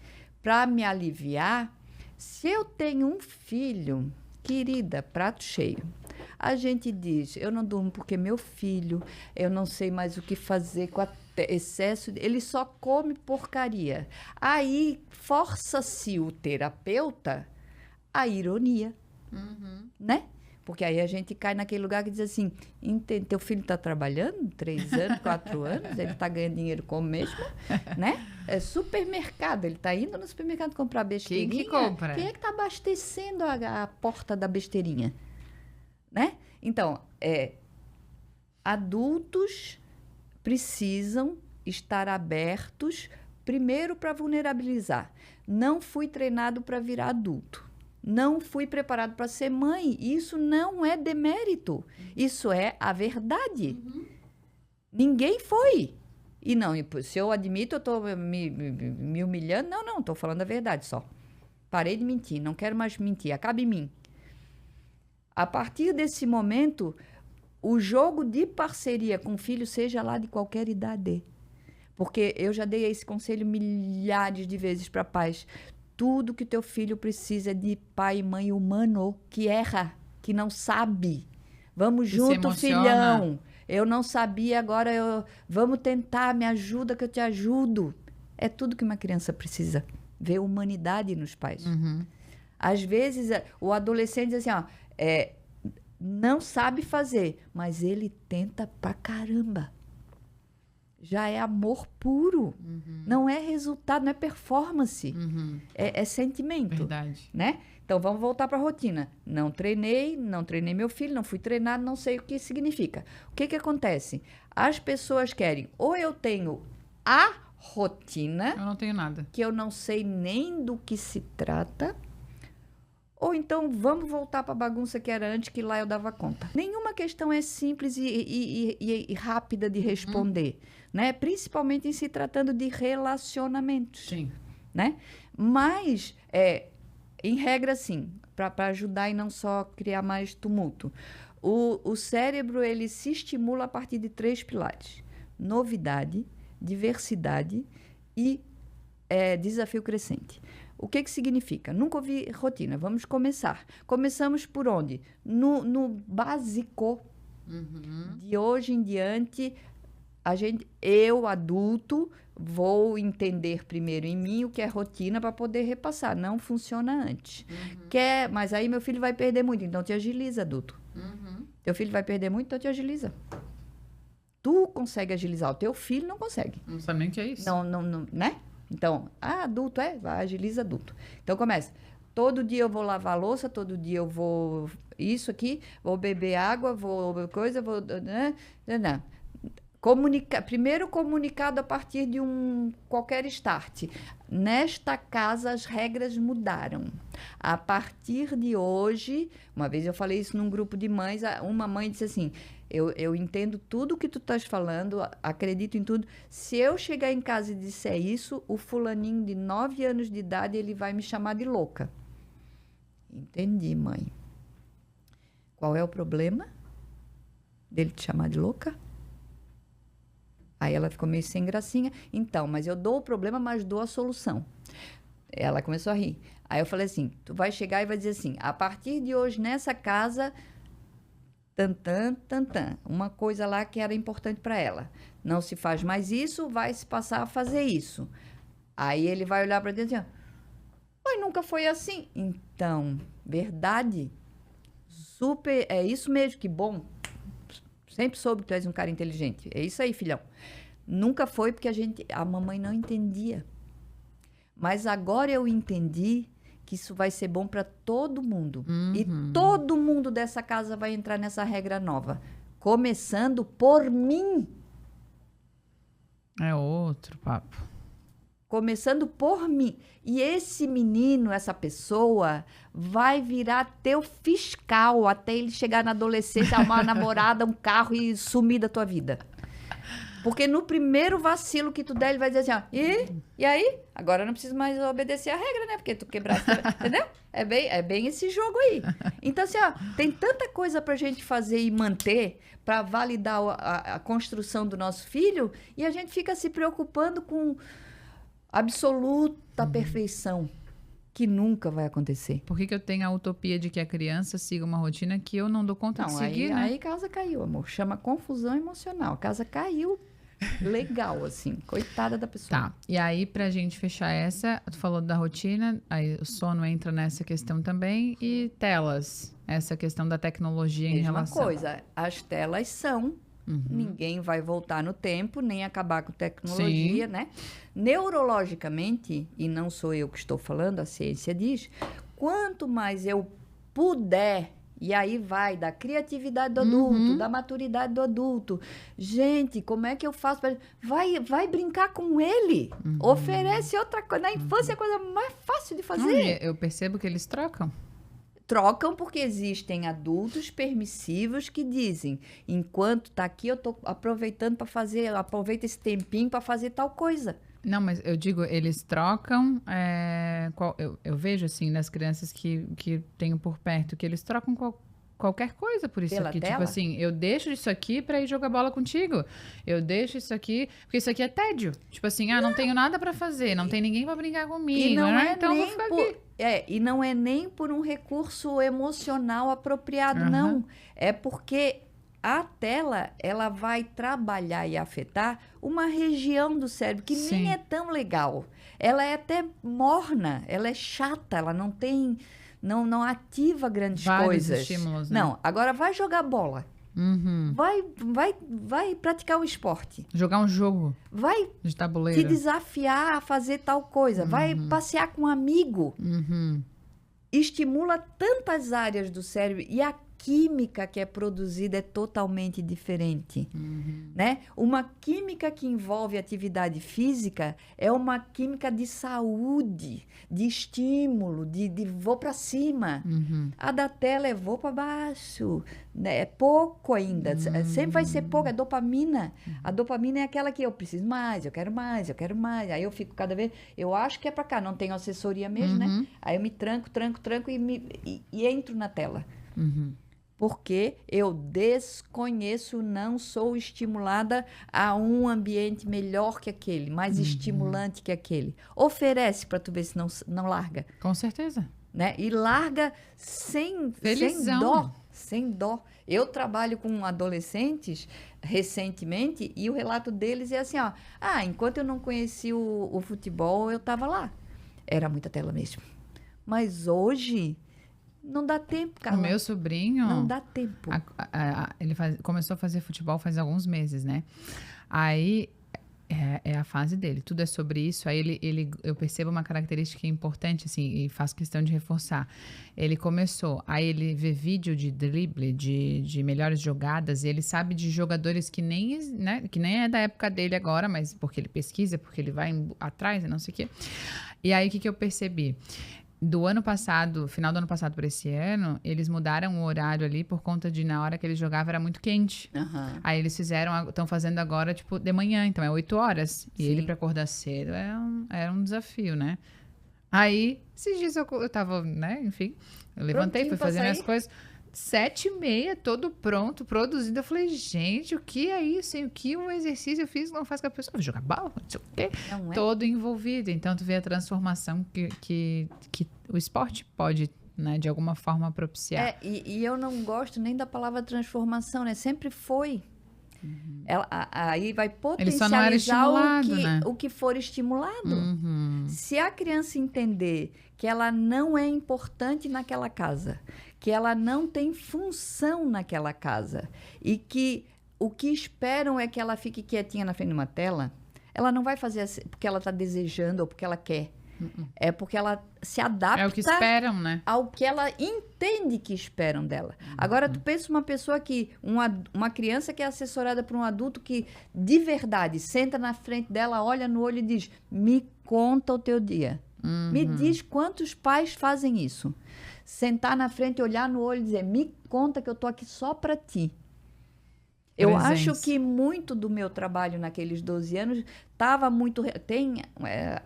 para me aliviar, se eu tenho um filho... Querida, prato cheio. A gente diz, eu não durmo porque meu filho, eu não sei mais o que fazer com excesso, ele só come porcaria. Aí força-se o terapeuta a ironia, né? Porque aí a gente cai naquele lugar que diz assim, teu filho está trabalhando 3 anos, 4 anos, ele está ganhando dinheiro como mesmo, né? É supermercado, ele está indo no supermercado comprar besteirinha. Quem que compra? Quem é que está abastecendo a porta da besteirinha? Né? Então, adultos precisam estar abertos, primeiro para vulnerabilizar. Não fui treinado para virar adulto. Não fui preparado para ser mãe. Isso não é demérito. Isso é a verdade. Ninguém foi. E não, se eu admito, eu estou me humilhando. Não, estou falando a verdade só. Parei de mentir, não quero mais mentir, acaba em mim. A partir desse momento, o jogo de parceria com o filho, seja lá de qualquer idade. Porque eu já dei esse conselho milhares de vezes para pais. Tudo que teu filho precisa é de pai e mãe humano, que erra, que não sabe. Vamos junto, filhão. Eu não sabia, agora vamos tentar, me ajuda que eu te ajudo. É tudo que uma criança precisa, ver humanidade nos pais. Às vezes, o adolescente diz assim, não sabe fazer, mas ele tenta pra caramba. já é amor puro. Não é resultado, não é performance. É sentimento. Verdade. Né? Então, vamos voltar para a rotina. Não treinei meu filho, não fui treinado, não sei o que significa. O que acontece? As pessoas querem, ou eu tenho a rotina, Eu não tenho nada. que eu não sei nem do que se trata, ou então vamos voltar para a bagunça que era antes, que lá eu dava conta. Nenhuma questão é simples e rápida de responder, né? Principalmente em se tratando de relacionamentos. Sim. Né? Mas, em regra, sim, para ajudar e não só criar mais tumulto. O cérebro, ele se estimula a partir de 3 pilares: novidade, diversidade e desafio crescente. O que significa? Nunca ouvi rotina. Vamos começar. Começamos por onde? No básico. De hoje em diante, eu, adulto, vou entender primeiro em mim o que é rotina para poder repassar. Não funciona antes. Mas aí meu filho vai perder muito, então te agiliza, adulto. Teu filho vai perder muito, então te agiliza. Tu consegue agilizar, o teu filho não consegue. Não sabe nem o que é isso. Não, né? Então, adulto vai, agiliza adulto. Então, começa. Todo dia eu vou lavar a louça, todo dia eu vou isso aqui, vou beber água, vou coisa, vou... Não. Primeiro comunicado a partir de qualquer start. Nesta casa, as regras mudaram. A partir de hoje, uma vez eu falei isso num grupo de mães, uma mãe disse assim, eu entendo tudo que tu estás falando, acredito em tudo. Se eu chegar em casa e disser isso, o fulaninho de 9 anos de idade, ele vai me chamar de louca. Entendi, mãe. Qual é o problema dele te chamar de louca? Aí ela ficou meio sem gracinha. Então, mas eu dou o problema, mas dou a solução. Ela começou a rir. Aí eu falei assim, tu vai chegar e vai dizer assim, a partir de hoje, nessa casa, uma coisa lá que era importante para ela. Não se faz mais isso, vai se passar a fazer isso. Aí ele vai olhar para dentro e dizer, mas nunca foi assim. Então, verdade? Super, é isso mesmo, que bom. Sempre soube que tu és um cara inteligente. É isso aí, filhão. Nunca foi porque a mamãe não entendia. Mas agora eu entendi que isso vai ser bom para todo mundo. E todo mundo dessa casa vai entrar nessa regra nova. Começando por mim. É outro papo. Começando por mim. E esse menino, essa pessoa, vai virar teu fiscal até ele chegar na adolescência, uma namorada, um carro e sumir da tua vida. Porque no primeiro vacilo que tu der, ele vai dizer assim, ó, e aí? Agora eu não preciso mais obedecer a regra, né? Porque tu quebraste, entendeu? É bem esse jogo aí. Então, assim, ó, tem tanta coisa pra gente fazer e manter para validar a construção do nosso filho e a gente fica se preocupando com absoluta perfeição, que nunca vai acontecer. Por que eu tenho a utopia de que a criança siga uma rotina que eu não dou conta de seguir, né? Aí a casa caiu, amor. Chama confusão emocional. A casa caiu legal, assim. Coitada da pessoa. Tá. E aí, pra gente fechar essa, tu falou da rotina, aí o sono entra nessa questão também, e telas, essa questão da tecnologia em relação. Mesma coisa, as telas são... Ninguém vai voltar no tempo, nem acabar com tecnologia, né? Neurologicamente, e não sou eu que estou falando, a ciência diz, quanto mais eu puder, e aí vai da criatividade do adulto, da maturidade do adulto. Gente, como é que eu faço? Vai brincar com ele. Oferece outra coisa. Na infância é a coisa mais fácil de fazer. Não, eu percebo que eles trocam. Trocam porque existem adultos permissivos que dizem, enquanto tá aqui, eu tô aproveitando para fazer, aproveita esse tempinho para fazer tal coisa. Não, mas eu digo, eles trocam, eu vejo assim, nas crianças que tenho por perto, que eles trocam qualquer coisa por isso Pela aqui. tela? Tipo assim, eu deixo isso aqui pra ir jogar bola contigo. Eu deixo isso aqui, porque isso aqui é tédio. Tipo assim, não tenho nada pra fazer, não tem ninguém pra brincar comigo. E não é então eu nem vou ficar aqui. e não é nem por um recurso emocional apropriado, não. É porque a tela, ela vai trabalhar e afetar uma região do cérebro que nem é tão legal. Ela é até morna, ela é chata, ela não ativa grandes Vários coisas. estímulos, né? Não, agora vai jogar bola. Uhum. Vai praticar um esporte. Jogar um jogo Vai de te tabuleiro. desafiar a fazer tal coisa. Vai passear com um amigo. Uhum. Estimula tantas áreas do cérebro e a química que é produzida é totalmente diferente, né? Uma química que envolve atividade física é uma química de saúde, de estímulo, de vou para cima. A da tela é vou para baixo, né? É pouco ainda, sempre vai ser pouco, é dopamina. A dopamina é aquela que eu preciso mais, eu quero mais, eu quero mais. Aí eu fico cada vez, eu acho que é para cá, não tenho assessoria mesmo, né? Aí eu me tranco e entro na tela. Porque eu desconheço, não sou estimulada a um ambiente melhor que aquele, mais estimulante que aquele. Oferece para tu ver se não larga, Com certeza. né? E larga sem Felizão. sem dó. Eu trabalho com adolescentes recentemente e o relato deles é assim, ó. Enquanto eu não conheci o futebol, eu estava lá. Era muita tela mesmo. Mas hoje não dá tempo, O Carla. meu sobrinho... Não dá tempo. Ele começou a fazer futebol faz alguns meses, né? Aí é a fase dele, tudo é sobre isso. Aí eu percebo uma característica importante, assim, e faço questão de reforçar. Ele começou, aí ele vê vídeo de drible, de melhores jogadas, e ele sabe de jogadores que nem, né, que nem é da época dele agora, mas porque ele pesquisa, porque ele vai atrás e não sei o quê. E aí, o que eu percebi? Do ano passado, final do ano passado para esse ano, eles mudaram o horário ali por conta de na hora que ele jogava era muito quente. Aí eles estão fazendo agora, tipo, de manhã, então é 8 horas. E ele para acordar cedo era um desafio, né? Aí, esses dias eu tava, né, enfim, eu levantei, fui fazendo as coisas. 7h30, todo pronto, produzido. Eu falei, gente, o que é isso? Hein? O que um exercício eu fiz não faz com a pessoa? Vou jogar bola? Não sei o quê. Não é? Todo envolvido. Então, tu vê a transformação que o esporte pode, né, de alguma forma propiciar. E eu não gosto nem da palavra transformação, né? Sempre foi. Aí vai Ele só não era potencializar estimulado, né? o que for estimulado. Se a criança entender que ela não é importante naquela casa, que ela não tem função naquela casa e que o que esperam é que ela fique quietinha na frente de uma tela, ela não vai fazer assim porque ela está desejando ou porque ela quer. É porque ela se adapta É o que esperam, né? ao que ela entende que esperam dela. Agora, tu pensa uma pessoa que... Uma criança que é assessorada por um adulto que, de verdade, senta na frente dela, olha no olho e diz, me conta o teu dia. Me diz quantos pais fazem isso. Sentar na frente, olhar no olho e dizer, me conta que eu tô aqui só para ti. Eu acho que muito do meu trabalho naqueles 12 anos estava muito... Tem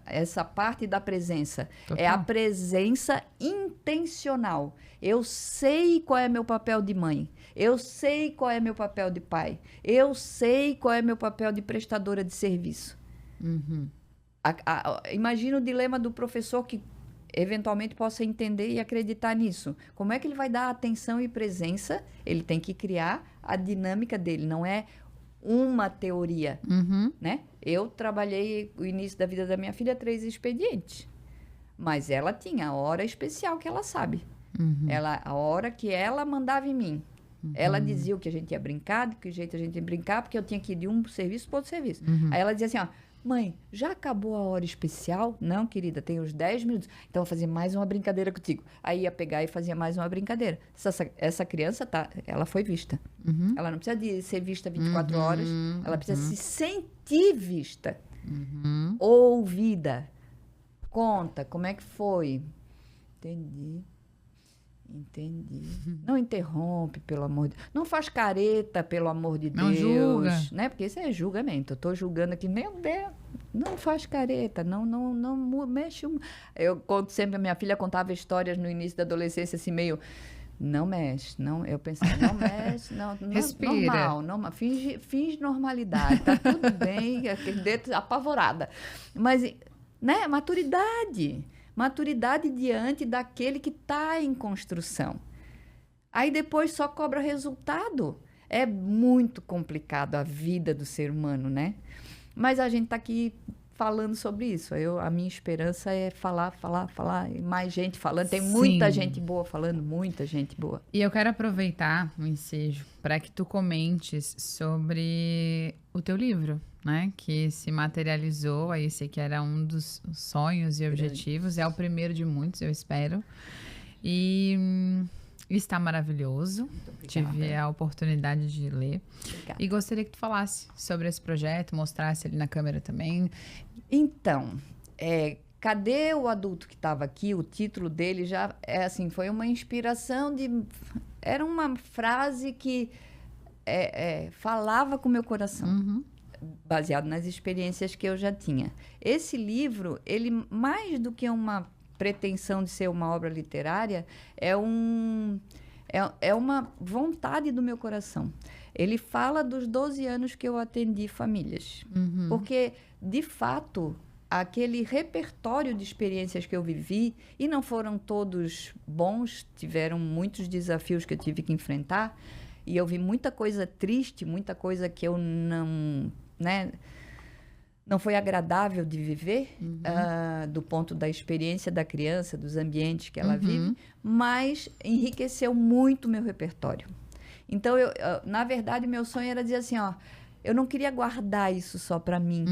essa parte da presença. Total. É a presença intencional. Eu sei qual é meu papel de mãe. Eu sei qual é meu papel de pai. Eu sei qual é meu papel de prestadora de serviço. Imagina o dilema do professor que eventualmente possa entender e acreditar nisso. Como é que ele vai dar atenção e presença? Ele tem que criar a dinâmica dele, não é uma teoria, né? Eu trabalhei o início da vida da minha filha 3 expedientes, mas ela tinha a hora especial que ela sabe. A hora que ela mandava em mim. Ela dizia o que a gente ia brincar, de que jeito a gente ia brincar, porque eu tinha que ir de um serviço para outro serviço. Aí ela dizia assim, ó, mãe, já acabou a hora especial? Não, querida, tem uns 10 minutos. Então, eu vou fazer mais uma brincadeira contigo. Aí ia pegar e fazia mais uma brincadeira. Essa criança, ela foi vista. Ela não precisa de ser vista 24 horas. Ela precisa se sentir vista. Ouvida. Conta, como é que foi? Entendi. Não interrompe, pelo amor de Deus. Não faz careta, pelo amor de Não Deus. julga. Né? Porque isso é julgamento. Eu estou julgando aqui, meu Deus, não faz careta, não mexe. Eu conto sempre, a minha filha contava histórias no início da adolescência, assim, meio. Não mexe, não. Eu pensava, não mexe, não. Respira. Normal, finge normalidade, tá tudo bem, aquele dedo apavorada. Mas, né, maturidade diante daquele que está em construção. Aí depois só cobra resultado. É muito complicado a vida do ser humano, né? Mas a gente está aqui falando sobre isso. A minha esperança é falar, e mais gente falando. Tem muita gente boa falando, muita gente boa. E eu quero aproveitar o ensejo para que tu comentes sobre o teu livro, né? Que se materializou, aí sei que era um dos sonhos e objetivos. É o primeiro de muitos, eu espero. E está maravilhoso. Tive a oportunidade de ler. Obrigada. E gostaria que tu falasse sobre esse projeto, mostrasse ali na câmera também. Então, Cadê o Adulto que estava aqui? O título dele já foi uma inspiração era uma frase que falava com o meu coração, baseado nas experiências que eu já tinha. Esse livro, ele mais do que uma pretensão de ser uma obra literária, é uma vontade do meu coração. Ele fala dos 12 anos que eu atendi famílias. Porque, de fato, aquele repertório de experiências que eu vivi, e não foram todos bons, tiveram muitos desafios que eu tive que enfrentar, e eu vi muita coisa triste, muita coisa que eu não foi agradável de viver, do ponto da experiência da criança, dos ambientes que ela vive, mas enriqueceu muito meu repertório. Então, na verdade, meu sonho era dizer assim, eu não queria guardar isso só para mim.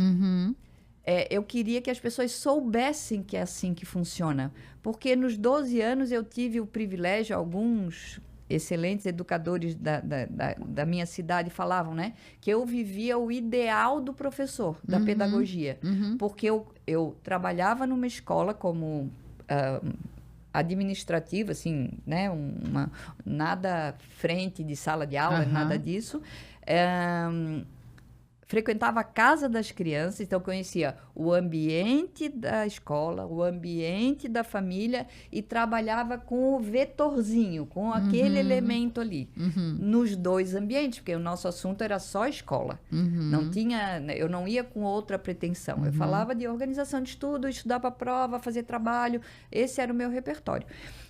Eu queria que as pessoas soubessem que é assim que funciona. Porque nos 12 anos eu tive o privilégio, alguns excelentes educadores da minha cidade falavam, né? Que eu vivia o ideal do professor, da pedagogia. Porque eu trabalhava numa escola como administrativa, assim, né? Nada frente de sala de aula, nada disso. Frequentava a casa das crianças, então conhecia o ambiente da escola, o ambiente da família e trabalhava com o vetorzinho, com aquele elemento ali, nos dois ambientes, porque o nosso assunto era só escola. Eu não ia com outra pretensão. Eu falava de organização de estudo, estudar para a prova, fazer trabalho, esse era o meu repertório.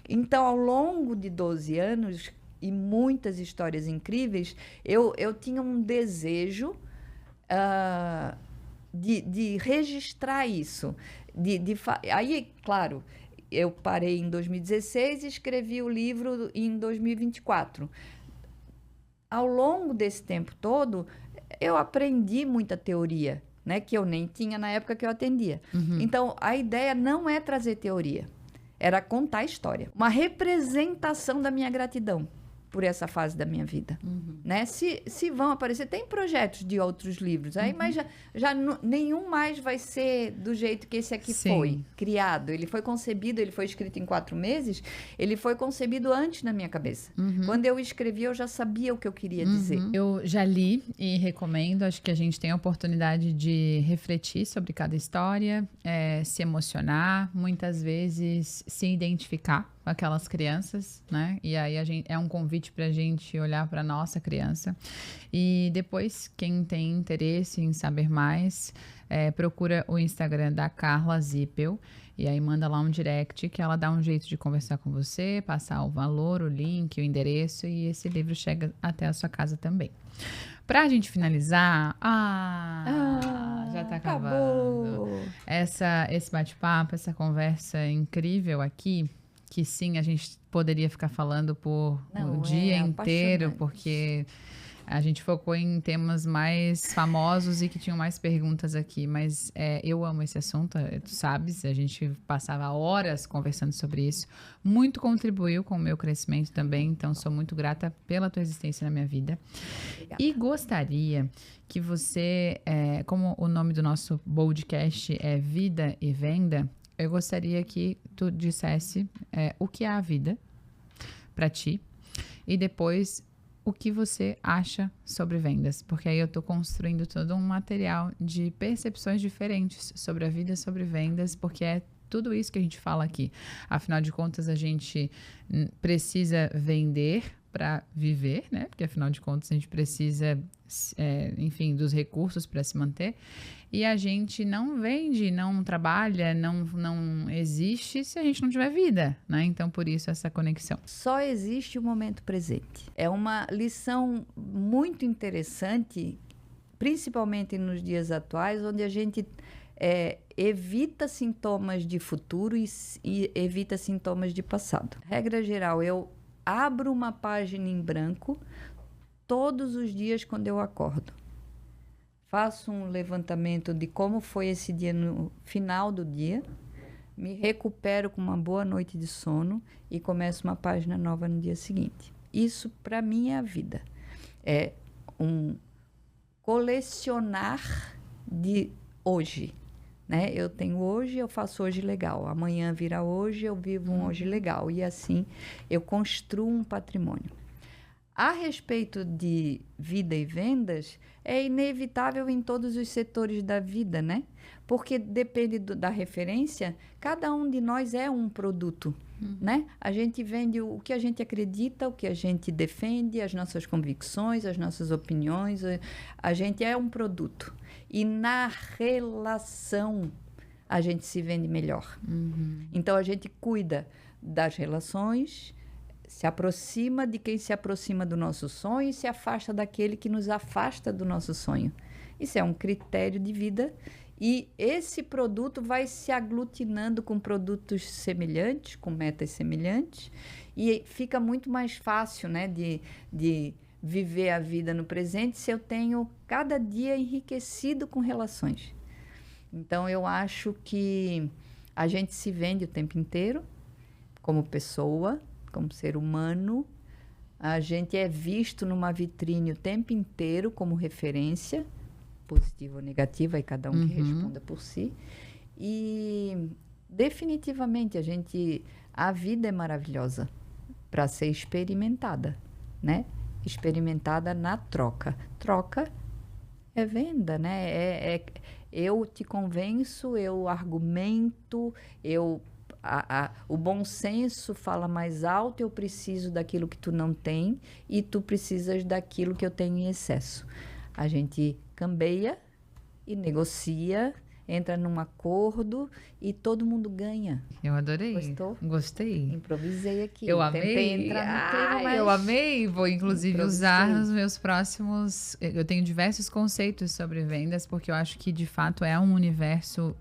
Então, ao longo de 12 anos e muitas histórias incríveis, eu tinha um desejo de registrar isso. Aí, claro, eu parei em 2016 e escrevi o livro em 2024. Ao longo desse tempo todo, eu aprendi muita teoria, né, que eu nem tinha na época que eu atendia. Então, a ideia não é trazer teoria, era contar a história. Uma representação da minha gratidão por essa fase da minha vida, né? Se vão aparecer, tem projetos de outros livros aí, mas nenhum mais vai ser do jeito que esse aqui foi criado. Ele foi concebido, ele foi escrito em 4 meses, ele foi concebido antes na minha cabeça. Quando eu escrevi, eu já sabia o que eu queria dizer. Eu já li e recomendo, acho que a gente tem a oportunidade de refletir sobre cada história, se emocionar, muitas vezes se identificar com aquelas crianças, né? E aí é um convite para a gente olhar para nossa criança. E depois, quem tem interesse em saber mais, procura o Instagram da Carla Zippel e aí manda lá um direct que ela dá um jeito de conversar com você, passar o valor, o link, o endereço e esse livro chega até a sua casa também. Pra gente finalizar, já tá acabando. Esse bate-papo, essa conversa incrível aqui, que sim, a gente poderia ficar falando por o dia inteiro, porque a gente focou em temas mais famosos e que tinham mais perguntas aqui, mas eu amo esse assunto, tu sabes, a gente passava horas conversando sobre isso, muito contribuiu com o meu crescimento também, então sou muito grata pela tua existência na minha vida. Obrigada. E gostaria que você, como o nome do nosso podcast é Vida e Venda, eu gostaria que tu dissesse o que é a vida para ti e depois o que você acha sobre vendas, porque aí eu estou construindo todo um material de percepções diferentes sobre a vida, sobre vendas, porque é tudo isso que a gente fala aqui. Afinal de contas, a gente precisa vender para viver, né? Porque afinal de contas a gente precisa, enfim, dos recursos para se manter. E a gente não vende, não trabalha, não existe se a gente não tiver vida, né? Então, por isso, essa conexão. Só existe o momento presente. É uma lição muito interessante, principalmente nos dias atuais, onde a gente evita sintomas de futuro e evita sintomas de passado. Regra geral, eu abro uma página em branco todos os dias quando eu acordo. Faço um levantamento de como foi esse dia no final do dia, me recupero com uma boa noite de sono e começo uma página nova no dia seguinte. Isso, para mim, é a vida. É um colecionar de hoje, né? Eu tenho hoje, eu faço hoje legal. Amanhã vira hoje, eu vivo um hoje legal. E assim, eu construo um patrimônio. A respeito de vida e vendas, é inevitável em todos os setores da vida, né? Porque depende da referência, cada um de nós é um produto, né? A gente vende o que a gente acredita, o que a gente defende, as nossas convicções, as nossas opiniões. A gente é um produto. E na relação, a gente se vende melhor. Então, a gente cuida das relações, se aproxima de quem se aproxima do nosso sonho e se afasta daquele que nos afasta do nosso sonho. Isso é um critério de vida e esse produto vai se aglutinando com produtos semelhantes, com metas semelhantes e fica muito mais fácil, né, de viver a vida no presente se eu tenho cada dia enriquecido com relações. Então, eu acho que a gente se vende o tempo inteiro como pessoa, como ser humano, a gente é visto numa vitrine o tempo inteiro como referência, positiva ou negativa, e cada um que responda por si. E definitivamente a vida é maravilhosa para ser experimentada, né? Experimentada na troca. Troca é venda, né? Eu te convenço, eu argumento, o bom senso fala mais alto, eu preciso daquilo que tu não tem e tu precisas daquilo que eu tenho em excesso. A gente cambeia e negocia, entra num acordo e todo mundo ganha. Eu adorei. Gostou? Gostei. Improvisei aqui. Eu amei. Tentei entrar no clima, mas Eu amei. Vou, inclusive, improvisei. usar nos meus próximos... Eu tenho diversos conceitos sobre vendas, porque eu acho que, de fato, é um universo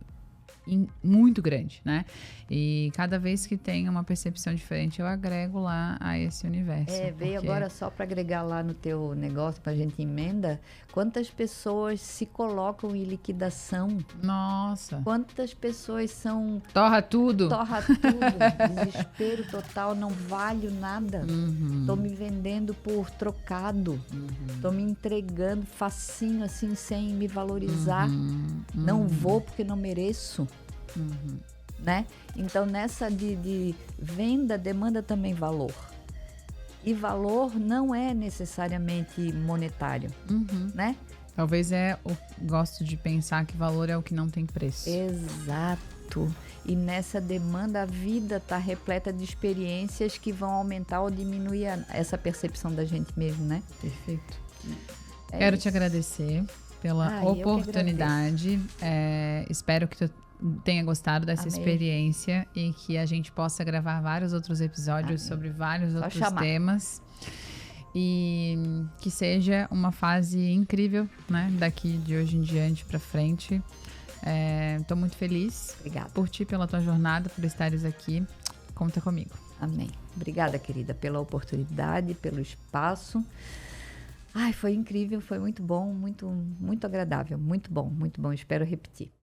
muito grande, né? E cada vez que tem uma percepção diferente, eu agrego lá a esse universo. Veio agora só para agregar lá no teu negócio, para a gente emenda, quantas pessoas se colocam em liquidação? Nossa! Quantas pessoas são... Torra tudo! Torra tudo, desespero total, não valho nada. Tô me vendendo por trocado, tô me entregando facinho, assim, sem me valorizar. Não vou porque não mereço. Né? Então, nessa de venda, demanda também valor. E valor não é necessariamente monetário, né? Talvez gosto de pensar que valor é o que não tem preço. Exato. E nessa demanda, a vida está repleta de experiências que vão aumentar ou diminuir essa percepção da gente mesmo, né? Perfeito. Quero te agradecer pela oportunidade. Espero que tu tenha gostado dessa experiência e que a gente possa gravar vários outros episódios sobre vários outros temas e que seja uma fase incrível, né, daqui de hoje em diante para frente. Estou muito feliz. Obrigada. Por ti, pela tua jornada, por estares aqui. Conta comigo. Amém. Obrigada, querida, pela oportunidade, pelo espaço. Ai, foi incrível, foi muito bom, muito, muito agradável, muito bom, muito bom. Espero repetir.